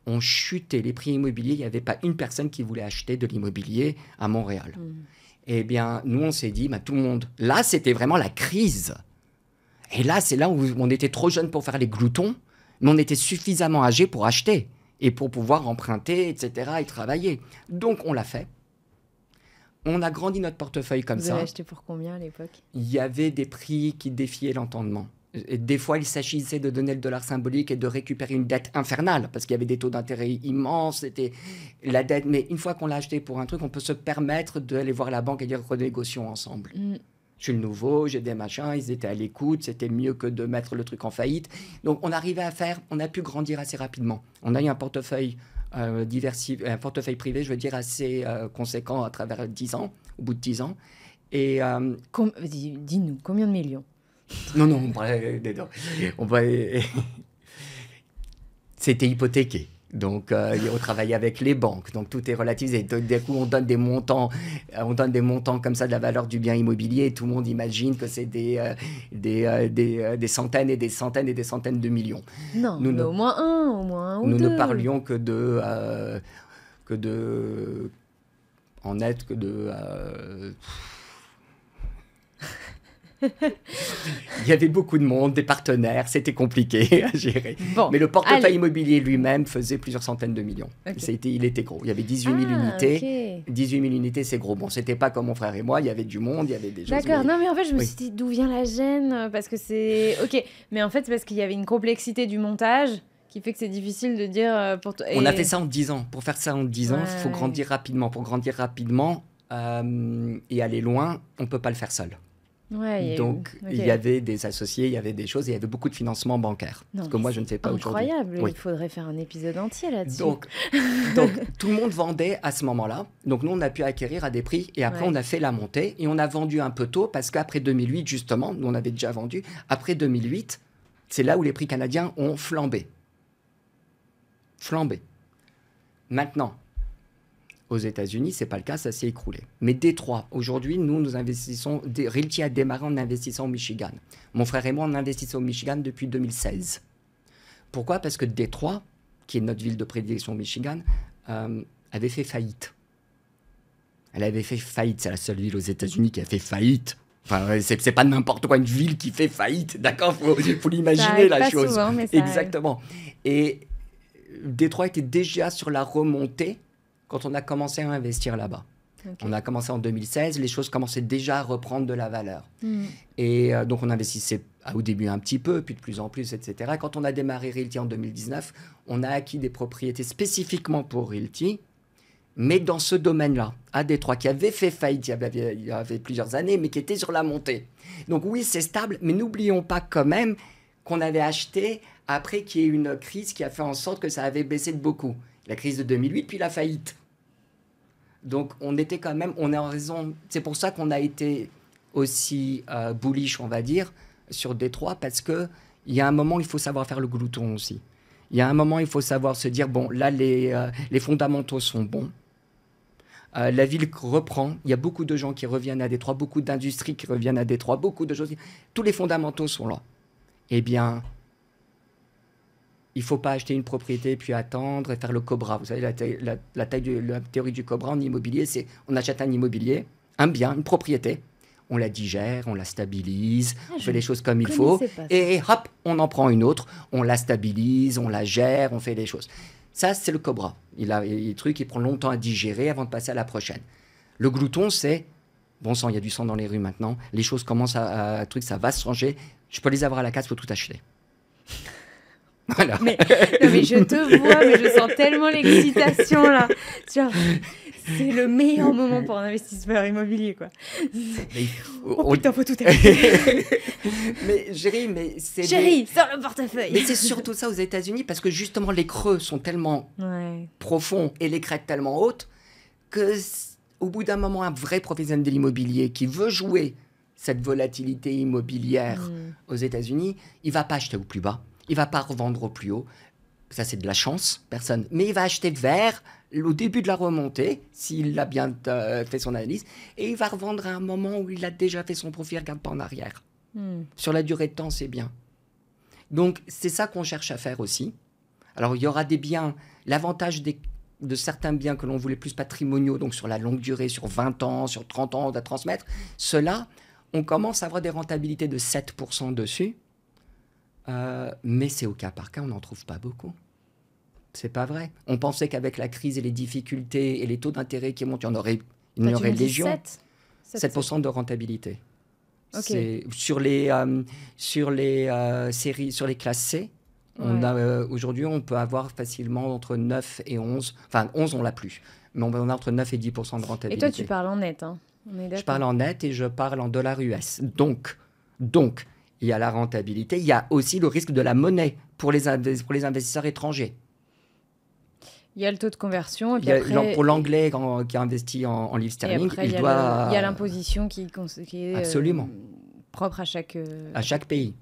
ont chuté, les prix immobiliers, il n'y avait pas une personne qui voulait acheter de l'immobilier à Montréal. Eh bien, nous, on s'est dit, bah, tout le monde... Là, c'était vraiment la crise. Et là, c'est là où on était trop jeunes pour faire les gloutons, mais on était suffisamment âgés pour acheter et pour pouvoir emprunter, etc., et travailler. Donc, on l'a fait. On a grandi notre portefeuille comme ça.
Vous avez acheté pour combien à l'époque?
Il y avait des prix qui défiaient l'entendement. Et des fois, il s'agissait de donner le dollar symbolique et de récupérer une dette infernale, parce qu'il y avait des taux d'intérêt immenses, c'était la dette. Mais une fois qu'on l'a acheté pour un truc, on peut se permettre d'aller voir la banque et dire renégocions ensemble. Je suis le nouveau, j'ai des machins, ils étaient à l'écoute, c'était mieux que de mettre le truc en faillite. Donc, on arrivait à faire, on a pu grandir assez rapidement. On a eu un portefeuille un portefeuille privé, je veux dire, assez conséquent à travers 10 ans, au bout de 10 ans. Et
dis-nous, combien de millions?
Non, c'était hypothéqué. Donc, on travaillait avec les banques. Donc, tout est relativisé. D'un coup, on donne des montants comme ça de la valeur du bien immobilier. Et tout le monde imagine que c'est des centaines et des centaines et des centaines de millions.
Non, mais au moins un ou
deux. Nous ne parlions en net que de... Il y avait beaucoup de monde, des partenaires, c'était compliqué à gérer.
Bon,
mais le portefeuille immobilier lui-même faisait plusieurs centaines de millions.
Okay.
Il était gros. Il y avait 18 000 unités. Okay. 18 000 unités, c'est gros. Bon, c'était pas comme mon frère et moi, il y avait du monde, il y avait des choses.
D'accord, non mais en fait, je me suis dit d'où vient la gêne, parce que c'est... Ok, mais en fait, c'est parce qu'il y avait une complexité du montage qui fait que c'est difficile de dire...
On a fait ça en 10 ans. Pour faire ça en 10 ans, il faut grandir rapidement. Pour grandir rapidement et aller loin, on ne peut pas le faire seul. Donc, il y avait des associés, il y avait des choses, et il y avait beaucoup de financement bancaire. Parce que moi, je ne sais pas aujourd'hui.
Incroyable, il faudrait faire un épisode entier là-dessus.
Donc, tout le monde vendait à ce moment-là. Donc, nous, on a pu acquérir à des prix, et après, on a fait la montée, et on a vendu un peu tôt, parce qu'après 2008, justement, nous, on avait déjà vendu. Après 2008, c'est là où les prix canadiens ont flambé. Maintenant, aux États-Unis, ce n'est pas le cas, ça s'est écroulé. Mais Détroit, aujourd'hui, nous investissons... Realty a démarré en investissant au Michigan. Mon frère et moi, on investissait au Michigan depuis 2016. Pourquoi? Parce que Détroit, qui est notre ville de prédilection au Michigan, avait fait faillite. Elle avait fait faillite. C'est la seule ville aux États-Unis qui a fait faillite. Enfin, c'est pas n'importe quoi une ville qui fait faillite, d'accord? Faut l'imaginer, la chose.
Souvent, mais ça
exactement. Et Détroit était déjà sur la remontée quand on a commencé à investir là-bas. Okay. On a commencé en 2016, les choses commençaient déjà à reprendre de la valeur. Et donc, on investissait au début un petit peu, puis de plus en plus, etc. Quand on a démarré Realty en 2019, on a acquis des propriétés spécifiquement pour Realty, mais dans ce domaine-là, à Détroit, qui avait fait faillite il y avait plusieurs années, mais qui était sur la montée. Donc oui, c'est stable, mais n'oublions pas quand même qu'on avait acheté après qu'il y ait eu une crise qui a fait en sorte que ça avait baissé de beaucoup. La crise de 2008, puis la faillite. Donc, on était quand même, on est en raison, c'est pour ça qu'on a été aussi bullish, on va dire, sur Détroit, parce qu'il y a un moment, il faut savoir faire le glouton aussi. Il y a un moment, il faut savoir se dire, bon, là, les fondamentaux sont bons. La ville reprend, il y a beaucoup de gens qui reviennent à Détroit, beaucoup d'industries qui reviennent à Détroit, beaucoup de choses, tous les fondamentaux sont là. Eh bien, il ne faut pas acheter une propriété puis attendre et faire le cobra. Vous savez, la théorie du cobra en immobilier, c'est on achète un immobilier, un bien, une propriété, on la digère, on la stabilise, on fait les choses comme il faut, et hop, on en prend une autre, on la stabilise, on la gère, on fait les choses. Ça, c'est le cobra. Il a des trucs qui prend longtemps à digérer avant de passer à la prochaine. Le glouton, c'est, bon sang, il y a du sang dans les rues maintenant, les choses commencent à ça va se changer, je peux les avoir à la case, il faut tout acheter. Voilà.
Mais je te vois, mais je sens tellement l'excitation là. Genre, c'est le meilleur moment pour un investisseur immobilier, quoi. Putain, faut tout acheter.
Mais Géry,
sors le portefeuille.
Mais c'est surtout ça aux États-Unis, parce que justement les creux sont tellement profonds et les crêtes tellement hautes que au bout d'un moment, un vrai professionnel de l'immobilier qui veut jouer cette volatilité immobilière aux États-Unis, il va pas acheter au plus bas. Il ne va pas revendre au plus haut. Ça, c'est de la chance, personne. Mais il va acheter vers au début de la remontée, s'il a bien fait son analyse, et il va revendre à un moment où il a déjà fait son profit, il ne regarde pas en arrière. Sur la durée de temps, c'est bien. Donc, c'est ça qu'on cherche à faire aussi. Alors, il y aura des biens, l'avantage de certains biens que l'on voulait plus patrimoniaux, donc sur la longue durée, sur 20 ans, sur 30 ans, à transmettre, ceux-là, on commence à avoir des rentabilités de 7% dessus, mais c'est au cas par cas, on n'en trouve pas beaucoup. C'est pas vrai. On pensait qu'avec la crise et les difficultés et les taux d'intérêt qui montent, il y en aurait légion. 7% de rentabilité.
Okay.
Sur les séries, sur les classes C, aujourd'hui, on peut avoir facilement entre 9 et 11. Enfin, 11, on l'a plus. Mais on a entre 9 et 10% de rentabilité.
Et toi, tu parles en net, hein?
Je parle en net et je parle en dollars US. Donc, il y a la rentabilité. Il y a aussi le risque de la monnaie pour les investisseurs étrangers.
Il y a le taux de conversion. Et puis après,
pour l'anglais qui a investi en livres sterling,
il y a l'imposition qui est
absolument
propre à chaque
pays.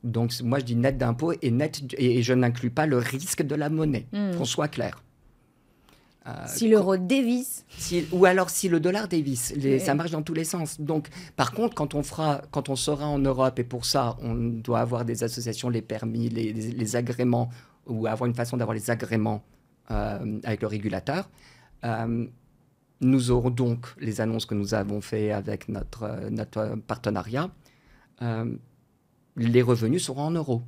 Donc, moi, je dis net d'impôt et je n'inclus pas le risque de la monnaie, qu'on soit clair.
Si l'euro dévisse.
Ou alors si le dollar dévisse. Ça marche dans tous les sens. Donc, par contre, quand on sera en Europe, et pour ça, on doit avoir des associations, les permis, les agréments, ou avoir une façon d'avoir les agréments avec le régulateur. Nous aurons donc les annonces que nous avons faites avec notre partenariat. Les revenus seront en euros.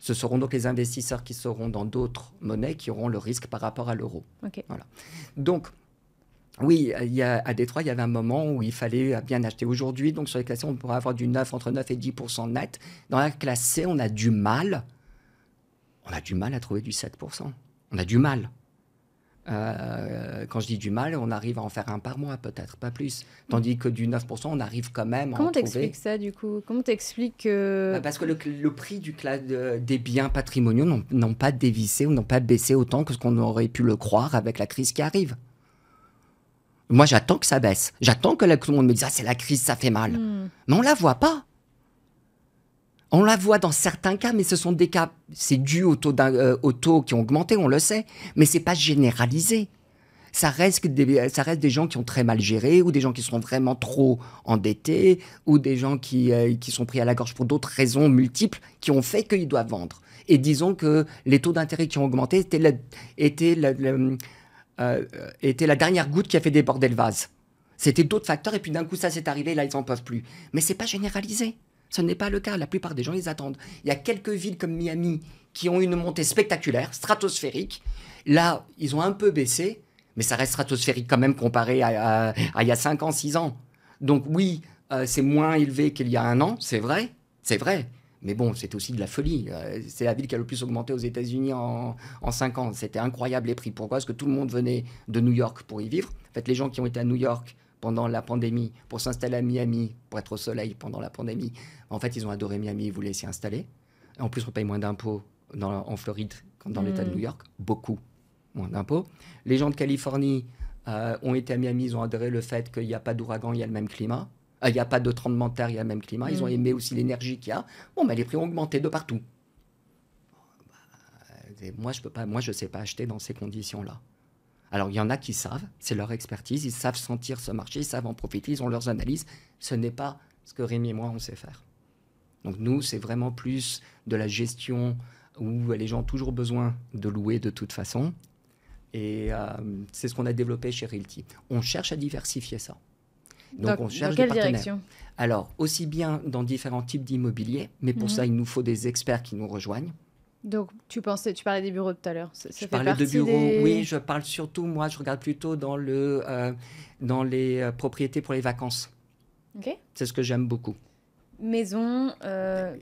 Ce seront donc les investisseurs qui seront dans d'autres monnaies qui auront le risque par rapport à l'euro.
Okay.
Voilà. Donc, oui, à Détroit, il y avait un moment où il fallait bien acheter. Aujourd'hui, donc, sur les classes C, on pourra avoir entre 9 et 10% net. Dans la classe C, on a du mal à trouver du 7%. On a du mal. Quand je dis du mal, on arrive à en faire un par mois, peut-être, pas plus. Tandis que du 9%, on arrive quand même à en trouver.
Comment t'expliques ça, du coup? Comment t'expliques que...
Parce que le prix des biens patrimoniaux n'ont pas dévissé ou n'ont pas baissé autant que ce qu'on aurait pu le croire avec la crise qui arrive. Moi, j'attends que ça baisse. J'attends que tout le monde me dise « Ah, c'est la crise, ça fait mal. Mais on ne la voit pas. On la voit dans certains cas, mais ce sont des cas, c'est dû aux taux qui ont augmenté, on le sait, mais ce n'est pas généralisé. Ça reste des gens qui ont très mal géré, ou des gens qui sont vraiment trop endettés, ou des gens qui sont pris à la gorge pour d'autres raisons multiples qui ont fait qu'ils doivent vendre. Et disons que les taux d'intérêt qui ont augmenté étaient la dernière goutte qui a fait déborder le vase. C'était d'autres facteurs, et puis d'un coup ça s'est arrivé, là ils n'en peuvent plus. Mais ce n'est pas généralisé. Ce n'est pas le cas. La plupart des gens, ils attendent. Il y a quelques villes comme Miami qui ont une montée spectaculaire, stratosphérique. Là, ils ont un peu baissé, mais ça reste stratosphérique quand même comparé à il y a 5 ans, 6 ans. Donc oui, c'est moins élevé qu'il y a un an, c'est vrai. Mais bon, c'est aussi de la folie. C'est la ville qui a le plus augmenté aux États-Unis en 5 ans. C'était incroyable les prix. Pourquoi? Parce que tout le monde venait de New York pour y vivre. En fait, les gens qui ont été à New York pendant la pandémie, pour s'installer à Miami, pour être au soleil pendant la pandémie, en fait, ils ont adoré Miami, ils voulaient s'y installer. En plus, on paye moins d'impôts en Floride que dans l'État de New York. Beaucoup moins d'impôts. Les gens de Californie ont été à Miami, ils ont adoré le fait qu'il n'y a pas d'ouragan, il y a le même climat. Il n'y a pas de tremblement de terre, il y a le même climat. Ils ont aimé aussi l'énergie qu'il y a. Bon, les prix ont augmenté de partout. Moi, je ne sais pas acheter dans ces conditions-là. Alors, il y en a qui savent, c'est leur expertise, ils savent sentir ce marché, ils savent en profiter, ils ont leurs analyses. Ce n'est pas ce que Rémi et moi, on sait faire. Donc, nous, c'est vraiment plus de la gestion où les gens ont toujours besoin de louer de toute façon. Et c'est ce qu'on a développé chez Realty. On cherche à diversifier ça. Donc, on cherche
dans quelle
des partenaires.
direction?
Alors, aussi bien dans différents types d'immobilier, mais pour ça, il nous faut des experts qui nous rejoignent.
Donc, tu parlais des bureaux tout à l'heure.
Je parlais de bureaux, oui, je parle surtout, moi, je regarde plutôt dans les propriétés pour les vacances.
Okay.
C'est ce que j'aime beaucoup.
Maison,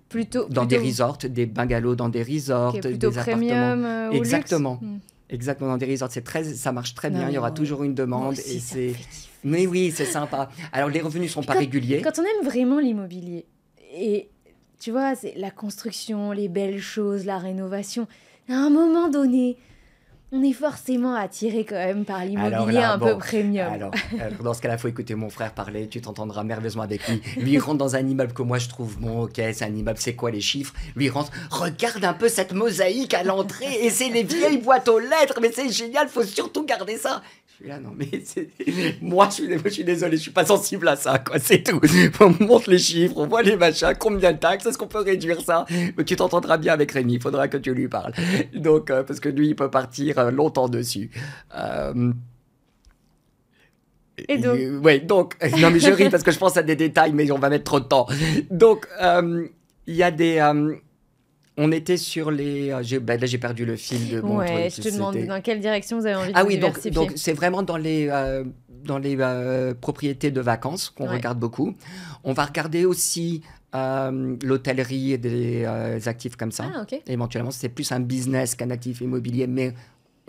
plutôt...
Dans des resorts, des bungalows dans des resorts,
plutôt
des
premium,
appartements. Exactement. Exactement, dans des resorts, ça marche très bien, il y aura toujours une demande.
Aussi,
et c'est... Mais oui, c'est sympa. Alors, les revenus ne sont pas réguliers.
Quand on aime vraiment l'immobilier, et tu vois, c'est la construction, les belles choses, la rénovation, à un moment donné, On est forcément attiré quand même par l'immobilier
là,
un peu premium.
Alors, dans ce cas-là, il faut écouter mon frère parler, tu t'entendras merveilleusement avec lui. Lui, il rentre dans un immeuble que moi je trouve, bon, ok, c'est un immeuble, c'est quoi les chiffres? Lui, il rentre, regarde un peu cette mosaïque à l'entrée, et c'est les vieilles boîtes aux lettres, mais c'est génial, faut surtout garder ça. Je suis là, non, mais moi, je suis désolé, je suis pas sensible à ça, quoi, c'est tout. On montre les chiffres, on voit les machins, combien de taxes, est-ce qu'on peut réduire ça? Mais tu t'entendras bien avec Rémi, il faudra que tu lui parles. Donc, parce que lui, il peut partir longtemps dessus.
Et donc
ouais, donc, non, mais je ris parce que je pense à des détails, mais on va mettre trop de temps. Donc, il y a des. On était sur les. Là, j'ai perdu le fil de mon truc.
Je te demande dans quelle direction vous avez envie de
Ah
vous
oui,
diversifier.
donc c'est vraiment dans les propriétés de vacances qu'on regarde beaucoup. On va regarder aussi l'hôtellerie et des actifs comme ça.
Ah, ok.
Éventuellement, c'est plus un business qu'un actif immobilier, mais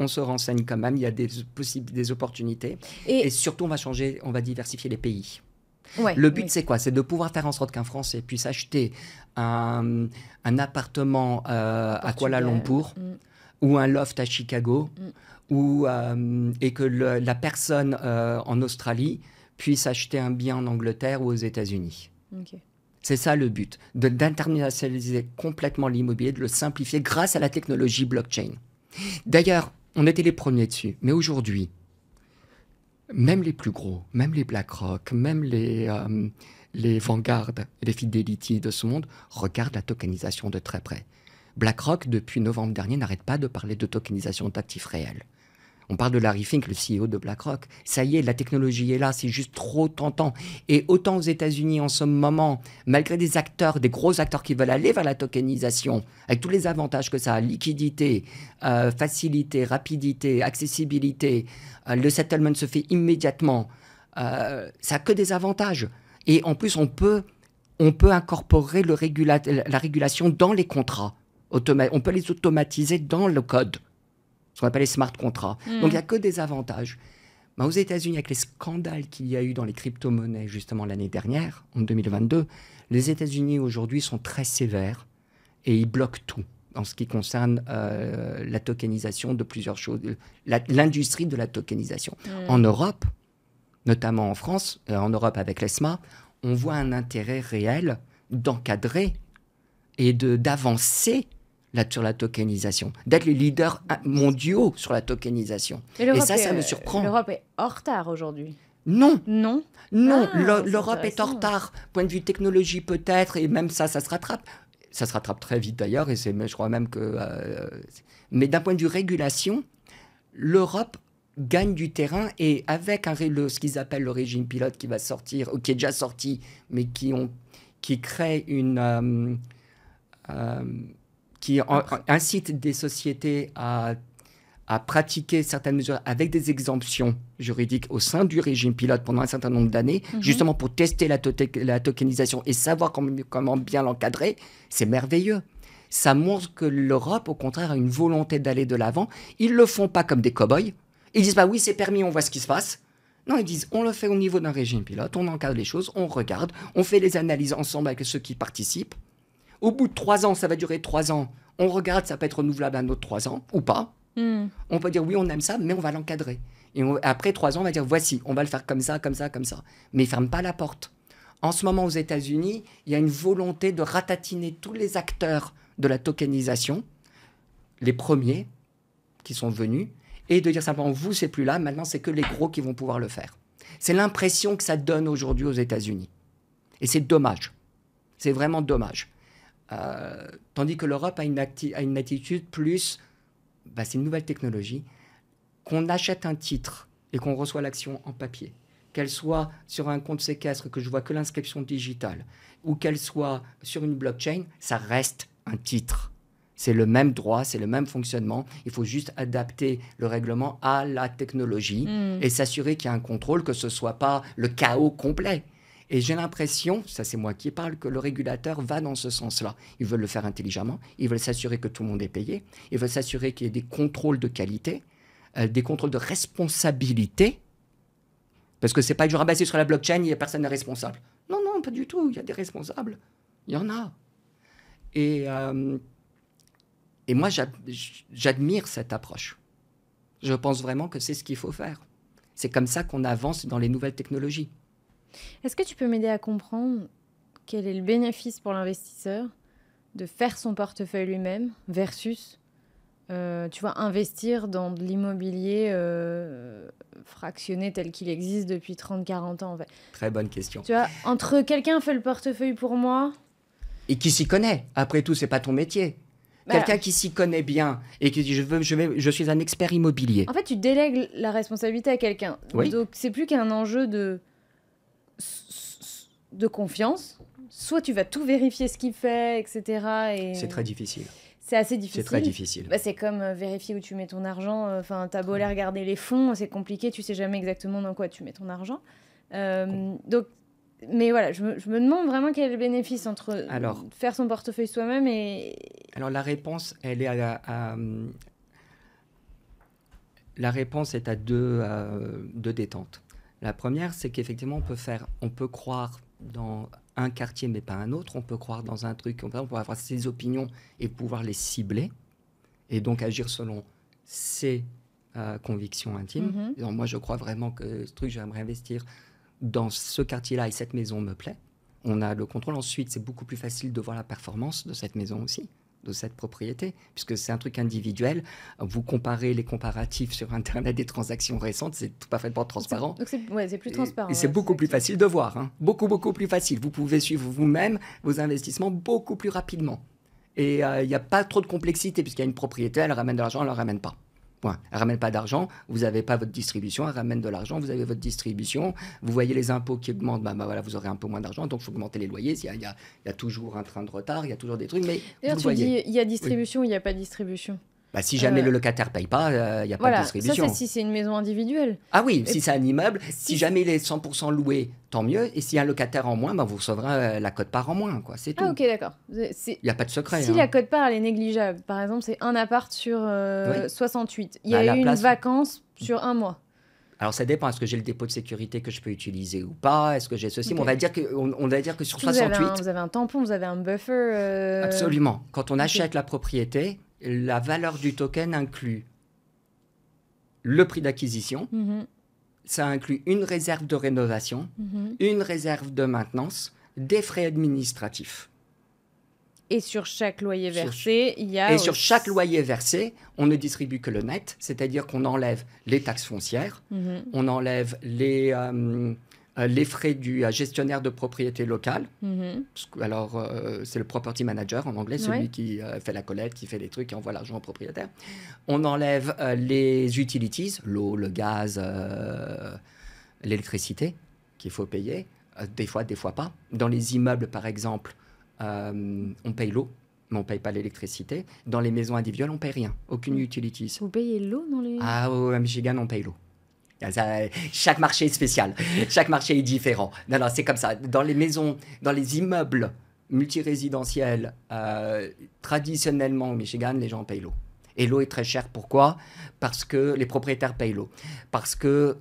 on se renseigne quand même. Il y a des opportunités. Et surtout, on va diversifier les pays.
Ouais,
le but, c'est quoi? C'est de pouvoir faire en sorte qu'un Français puisse acheter un appartement à Kuala Lumpur ou un loft à Chicago et que la personne en Australie puisse acheter un bien en Angleterre ou aux États-Unis.
Okay.
C'est ça le but, d'internationaliser complètement l'immobilier, de le simplifier grâce à la technologie blockchain. D'ailleurs, on était les premiers dessus, mais aujourd'hui, même les plus gros, même les BlackRock, même les Vanguard et les Fidelity de ce monde regardent la tokenisation de très près. BlackRock, depuis novembre dernier, n'arrête pas de parler de tokenisation d'actifs réels. On parle de Larry Fink, le CEO de BlackRock. Ça y est, la technologie est là, c'est juste trop tentant. Et autant aux États-Unis en ce moment, malgré des gros acteurs qui veulent aller vers la tokenisation, avec tous les avantages que ça a, liquidité, facilité, rapidité, accessibilité, le settlement se fait immédiatement, ça n'a que des avantages. Et en plus, on peut incorporer la régulation dans les contrats. On peut les automatiser dans le code. Ce qu'on appelle les smart contrats. Donc, il n'y a que des avantages. Mais aux États-Unis, avec les scandales qu'il y a eu dans les crypto-monnaies, justement l'année dernière, en 2022, les États-Unis, aujourd'hui, sont très sévères et ils bloquent tout en ce qui concerne la tokenisation de plusieurs choses, l'industrie de la tokenisation. En Europe, notamment en France, en Europe avec l'ESMA, on voit un intérêt réel d'encadrer et d'avancer sur la tokenisation, d'être les leaders mondiaux sur la tokenisation. Et ça me surprend.
L'Europe est en retard aujourd'hui.
Non.
Non.
L'Europe est en retard. Point de vue technologie peut-être, et même ça se rattrape. Ça se rattrape très vite d'ailleurs, et je crois même que... mais d'un point de vue régulation, l'Europe gagne du terrain, et avec ce qu'ils appellent le régime pilote qui va sortir, ou qui est déjà sorti, mais qui crée une... qui incite des sociétés à pratiquer certaines mesures avec des exemptions juridiques au sein du régime pilote pendant un certain nombre d'années, justement pour tester la tokenisation et savoir comment bien l'encadrer, c'est merveilleux. Ça montre que l'Europe, au contraire, a une volonté d'aller de l'avant. Ils ne le font pas comme des cow-boys. Ils disent pas oui, c'est permis, on voit ce qui se passe. Non, ils disent on le fait au niveau d'un régime pilote, on encadre les choses, on regarde, on fait les analyses ensemble avec ceux qui participent. Au bout de 3 ans, ça va durer 3 ans. On regarde, ça peut être renouvelable un autre 3 ans ou pas. On peut dire oui, on aime ça, mais on va l'encadrer. Et après 3 ans, on va dire voici, on va le faire comme ça, comme ça, comme ça. Mais ils ne ferment pas la porte. En ce moment, aux États-Unis, il y a une volonté de ratatiner tous les acteurs de la tokenisation, les premiers qui sont venus, et de dire simplement vous, c'est plus là, maintenant, c'est que les gros qui vont pouvoir le faire. C'est l'impression que ça donne aujourd'hui aux États-Unis. Et c'est dommage. C'est vraiment dommage. Tandis que l'Europe a une attitude plus, c'est une nouvelle technologie, qu'on achète un titre et qu'on reçoit l'action en papier, qu'elle soit sur un compte séquestre que je vois que l'inscription digitale, ou qu'elle soit sur une blockchain, ça reste un titre. C'est le même droit, c'est le même fonctionnement. Il faut juste adapter le règlement à la technologie et s'assurer qu'il y a un contrôle, que ce ne soit pas le chaos complet. Et j'ai l'impression, ça c'est moi qui parle, que le régulateur va dans ce sens-là. Ils veulent le faire intelligemment, ils veulent s'assurer que tout le monde est payé, ils veulent s'assurer qu'il y ait des contrôles de qualité, des contrôles de responsabilité, parce que c'est pas du genre basé sur la blockchain, il n'y a personne n'est responsable. Non, non, pas du tout, il y a des responsables, il y en a. Et moi, j'admire cette approche. Je pense vraiment que c'est ce qu'il faut faire. C'est comme ça qu'on avance dans les nouvelles technologies.
Est-ce que tu peux m'aider à comprendre quel est le bénéfice pour l'investisseur de faire son portefeuille lui-même versus, tu vois, investir dans de l'immobilier fractionné tel qu'il existe depuis 30-40 ans, en fait.
Très bonne question.
Tu vois, entre quelqu'un fait le portefeuille pour moi...
Et qui s'y connaît. Après tout, c'est pas ton métier.
Voilà.
Quelqu'un qui s'y connaît bien et qui dit je suis un expert immobilier.
En fait, tu délègues la responsabilité à quelqu'un.
Oui.
Donc, c'est plus qu'un enjeu de confiance. Soit tu vas tout vérifier ce qu'il fait, etc. Et...
C'est très difficile.
C'est assez difficile.
C'est très difficile.
Bah, c'est comme vérifier où tu mets ton argent. Enfin, t'as beau aller regarder les fonds, c'est compliqué, tu sais jamais exactement dans quoi tu mets ton argent. Donc, mais voilà, je me demande vraiment quel est le bénéfice entre faire son portefeuille soi-même et...
Alors la réponse, elle est la réponse est à deux détentes. La première, c'est qu'effectivement, on peut croire dans un quartier, mais pas un autre. On peut croire dans un truc, on peut avoir ses opinions et pouvoir les cibler, et donc agir selon ses convictions intimes. Donc, moi, je crois vraiment que ce truc, j'aimerais investir dans ce quartier-là, et cette maison me plaît. On a le contrôle. Ensuite, c'est beaucoup plus facile de voir la performance de cette maison aussi, de cette propriété, puisque c'est un truc individuel. Vous comparez les comparatifs sur Internet des transactions récentes, c'est tout parfaitement transparent.
Donc c'est plus transparent.
Et c'est beaucoup plus facile de voir, hein. Beaucoup plus facile. Vous pouvez suivre vous-même vos investissements beaucoup plus rapidement. Et il n'y a pas trop de complexité, puisqu'il y a une propriété, elle ramène de l'argent, elle ne la ramène pas. Point. Elle ne ramène pas d'argent, vous n'avez pas votre distribution, elle ramène de l'argent, vous avez votre distribution, vous voyez les impôts qui augmentent, voilà, vous aurez un peu moins d'argent, donc il faut augmenter les loyers, il y a toujours un train de retard, il y a toujours des trucs, mais
d'ailleurs, tu dis, il y a distribution, il n'y a pas de distribution.
Bah, si jamais le locataire ne paye pas, il n'y a pas de distribution.
Ça, c'est si c'est une maison individuelle.
Ah oui, si c'est un immeuble, si jamais il est 100% loué, tant mieux. Et s'il y a un locataire en moins, vous recevrez la quote-part en moins, quoi. C'est tout.
Ah ok, d'accord.
Il n'y a pas de secret.
Si la quote-part, elle est négligeable, par exemple, c'est un appart sur 68. Il y a eu une vacance sur un mois.
Alors ça dépend, est-ce que j'ai le dépôt de sécurité que je peux utiliser ou pas? Est-ce que j'ai ceci? Okay. On va dire que sur 68...
Vous avez un tampon, vous avez un buffer...
Absolument. Quand on achète la propriété, la valeur du token inclut le prix d'acquisition, ça inclut une réserve de rénovation, une réserve de maintenance, des frais administratifs.
Et sur chaque loyer versé, il y a...
Et sur chaque loyer versé, on ne distribue que le net, c'est-à-dire qu'on enlève les taxes foncières, on enlève les frais du gestionnaire de propriété locale. Alors, c'est le property manager en anglais, celui qui fait la collecte, qui fait les trucs, qui envoie l'argent au propriétaire. On enlève les utilities, l'eau, le gaz, l'électricité qu'il faut payer, des fois pas. Dans les immeubles, par exemple, on paye l'eau, mais on ne paye pas l'électricité. Dans les maisons individuelles, on ne paye rien, aucune utilities.
Vous payez l'eau dans les...
Ah, à Michigan, on paye l'eau. Chaque marché est spécial, chaque marché est différent. Non, c'est comme ça. Dans les maisons, dans les immeubles multirésidentiels, traditionnellement au Michigan, les gens payent l'eau. Et l'eau est très chère. Pourquoi? Parce que les propriétaires payent l'eau. Parce qu'il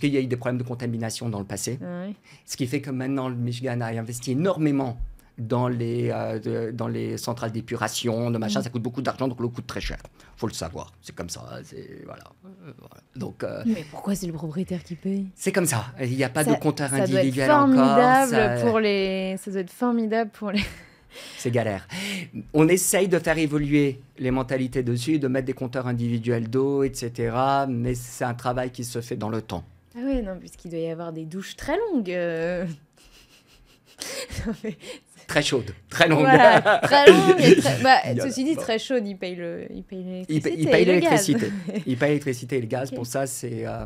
y a eu des problèmes de contamination dans le passé. Ce qui fait que maintenant, le Michigan a investi énormément dans les centrales d'épuration, de machin. Ça coûte beaucoup d'argent, donc l'eau coûte très cher. Il faut le savoir. C'est comme ça. Voilà. Donc,
mais pourquoi c'est le propriétaire qui paye?
C'est comme ça. Il n'y a pas de compteur individuel
encore. Ça doit être formidable pour les...
C'est galère. On essaye de faire évoluer les mentalités dessus, de mettre des compteurs individuels d'eau, etc. Mais c'est un travail qui se fait dans le temps.
Ah oui, non, puisqu'il doit y avoir des douches très longues.
Très chaude, très longue.
Voilà, très longue. Ceci dit, très chaude, il paye l'électricité.
Il paye l'électricité. Il paye l'électricité et le gaz. Okay. Pour ça, c'est la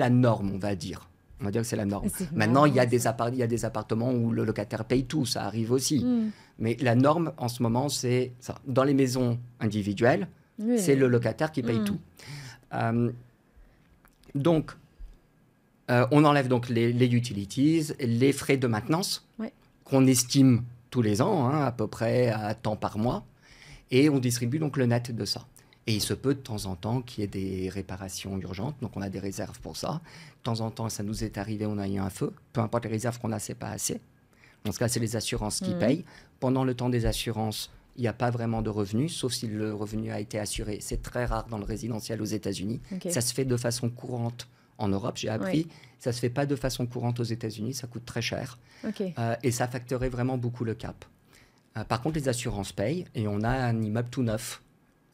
norme, on va dire. On va dire que c'est la norme. Maintenant, il y a des appartements où le locataire paye tout, ça arrive aussi. Mais la norme, en ce moment, c'est ça. Dans les maisons individuelles, c'est le locataire qui paye tout. Donc, on enlève donc les utilities, les frais de maintenance, qu'on estime tous les ans, à peu près à temps par mois, et on distribue donc le net de ça. Et il se peut de temps en temps qu'il y ait des réparations urgentes, donc on a des réserves pour ça. De temps en temps, ça nous est arrivé, on a eu un feu. Peu importe les réserves qu'on a, c'est pas assez. Dans ce cas, c'est les assurances qui payent. Pendant le temps des assurances, il n'y a pas vraiment de revenus, sauf si le revenu a été assuré. C'est très rare dans le résidentiel aux États-Unis.
Ok.
Ça se fait de façon courante en Europe, j'ai appris.
Oui.
Ça ne se fait pas de façon courante aux États-Unis, ça coûte très cher.
Ok.
Et ça factorait vraiment beaucoup le cap. Par contre, les assurances payent et on a un immeuble tout neuf.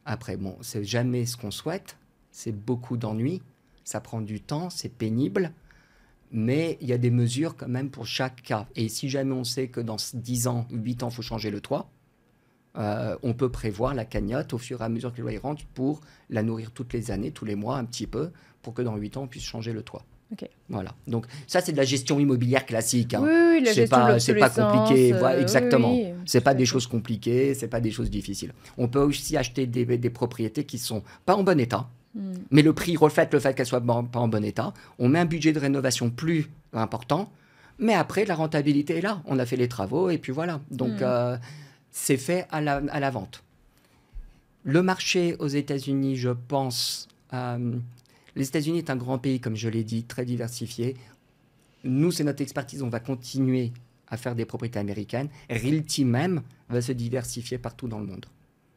Après, bon, c'est jamais ce qu'on souhaite. C'est beaucoup d'ennuis. Ça prend du temps, c'est pénible. Mais il y a des mesures quand même pour chaque cas. Et si jamais on sait que dans 10 ans, 8 ans, il faut changer le toit, on peut prévoir la cagnotte au fur et à mesure que le loyer rentre pour la nourrir toutes les années, tous les mois, un petit peu, pour que dans 8 ans, on puisse changer le toit.
Ok.
Voilà. Donc ça, c'est de la gestion immobilière classique. Hein.
Oui, la gestion de
C'est pas compliqué. Voilà, exactement.
Oui,
C'est pas
tout à
des
fait.
choses compliquées, c'est pas des choses difficiles. On peut aussi acheter des propriétés qui sont pas en bon état, mais le prix reflète le fait qu'elles soient pas en bon état. On met un budget de rénovation plus important, mais après, la rentabilité est là. On a fait les travaux et puis voilà. Donc, c'est fait à la vente. Le marché aux États-Unis, je pense... les États-Unis est un grand pays, comme je l'ai dit, très diversifié. Nous, c'est notre expertise. On va continuer à faire des propriétés américaines. Realty même va se diversifier partout dans le monde.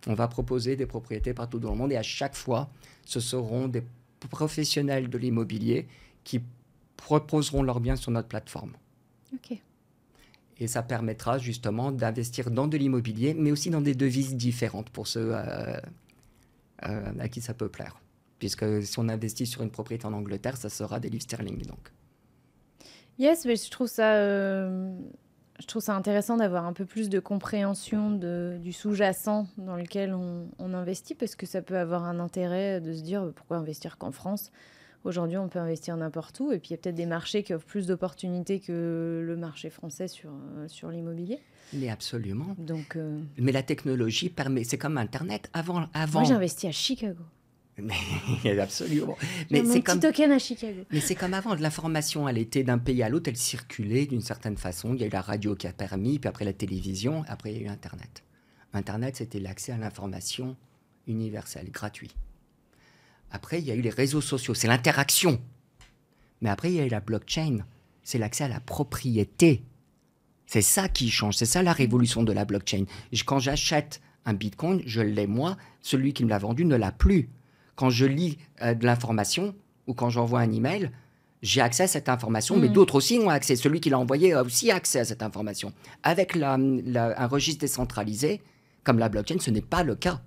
On va proposer des propriétés partout dans le monde et à chaque fois, ce seront des professionnels de l'immobilier qui proposeront leurs biens sur notre plateforme.
Ok.
Et ça permettra justement d'investir dans de l'immobilier, mais aussi dans des devises différentes pour ceux à qui ça peut plaire. Puisque si on investit sur une propriété en Angleterre, ça sera des livres sterling. Donc.
Yes, mais je trouve ça intéressant d'avoir un peu plus de compréhension du sous-jacent dans lequel on investit, parce que ça peut avoir un intérêt de se dire pourquoi investir qu'en France. Aujourd'hui, on peut investir n'importe où, et puis il y a peut-être des marchés qui offrent plus d'opportunités que le marché français sur l'immobilier.
Mais absolument.
Donc,
Mais la technologie permet, c'est comme Internet. Avant.
moi, j'ai investi à Chicago.
Mais absolument.
Mais mon petit token à Chicago.
Mais c'est comme avant, l'information, elle était d'un pays à l'autre, elle circulait d'une certaine façon. Il y a eu la radio qui a permis, puis après la télévision, après il y a eu Internet. Internet, c'était l'accès à l'information universelle, gratuit. Après, il y a eu les réseaux sociaux, c'est l'interaction. Mais après, il y a eu la blockchain, c'est l'accès à la propriété. C'est ça qui change, c'est ça la révolution de la blockchain. Quand j'achète un bitcoin, je l'ai moi, celui qui me l'a vendu ne l'a plus. Quand je lis de l'information ou quand j'envoie un email, j'ai accès à cette information, mais d'autres aussi ont accès. Celui qui l'a envoyé a aussi accès à cette information. Avec un registre décentralisé, comme la blockchain, ce n'est pas le cas.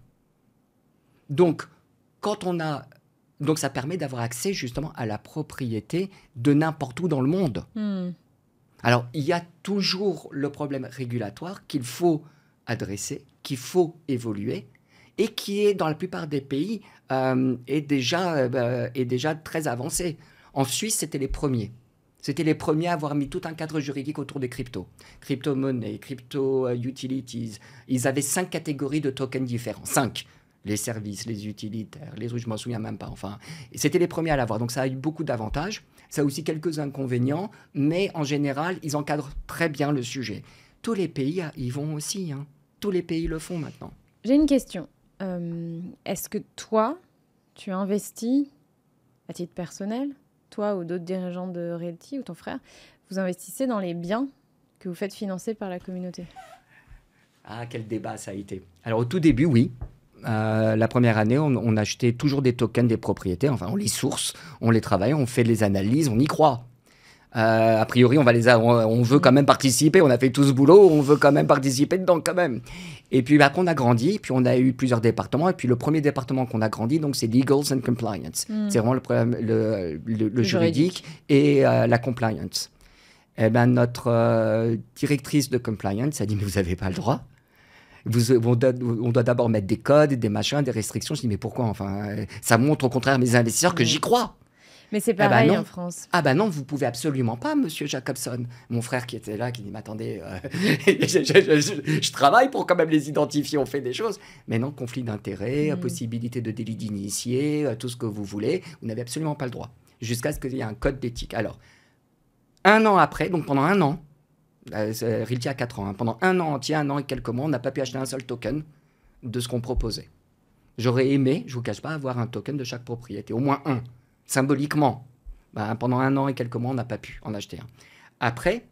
Donc, donc ça permet d'avoir accès justement à la propriété de n'importe où dans le monde. Alors, il y a toujours le problème régulatoire qu'il faut adresser, qu'il faut évoluer, et qui est, dans la plupart des pays, est déjà très avancé. En Suisse, c'était les premiers. C'était les premiers à avoir mis tout un cadre juridique autour des cryptos. Crypto-monnaies, crypto-utilities. Ils avaient 5 catégories de tokens différents. 5. Les services, les utilitaires, les trucs, je m'en souviens même pas. Enfin, c'était les premiers à l'avoir. Donc, ça a eu beaucoup d'avantages. Ça a aussi quelques inconvénients. Mais en général, ils encadrent très bien le sujet. Tous les pays y vont aussi. Hein. Tous les pays le font maintenant.
J'ai une question. Est-ce que toi, tu investis à titre personnel, toi ou d'autres dirigeants de Realty ou ton frère, vous investissez dans les biens que vous faites financer par la communauté?
Ah, quel débat ça a été. Alors, au tout début, oui. La première année, on achetait toujours des tokens des propriétés. Enfin, on les source, on les travaille, on fait les analyses, on y croit. A priori, on veut quand même participer. On a fait tout ce boulot, on veut quand même participer dedans quand même. Et puis, après, on a grandi, puis on a eu plusieurs départements. Et puis, le premier département qu'on a grandi, donc, c'est Legals and Compliance. C'est vraiment le juridique et la compliance. Eh bien, notre directrice de compliance a dit, mais vous n'avez pas le droit. On doit d'abord mettre des codes, des machins, des restrictions. Je dis, mais pourquoi? Enfin, ça montre au contraire à mes investisseurs que j'y crois.
Mais c'est pareil en France.
Ah ben non, vous pouvez absolument pas, monsieur Jacobson. Mon frère qui était là, qui dit, mais attendez, je travaille pour quand même les identifier, on fait des choses. Mais non, conflit d'intérêts, possibilité de délit d'initié, tout ce que vous voulez, vous n'avez absolument pas le droit. Jusqu'à ce qu'il y ait un code d'éthique. Alors, 1 an après, donc pendant 1 an, Realty a 4 ans, hein, pendant 1 an entier, 1 an et quelques mois, on n'a pas pu acheter un seul token de ce qu'on proposait. J'aurais aimé, je ne vous cache pas, avoir un token de chaque propriété, au moins un. Symboliquement, pendant 1 an et quelques mois, on n'a pas pu en acheter un. Après,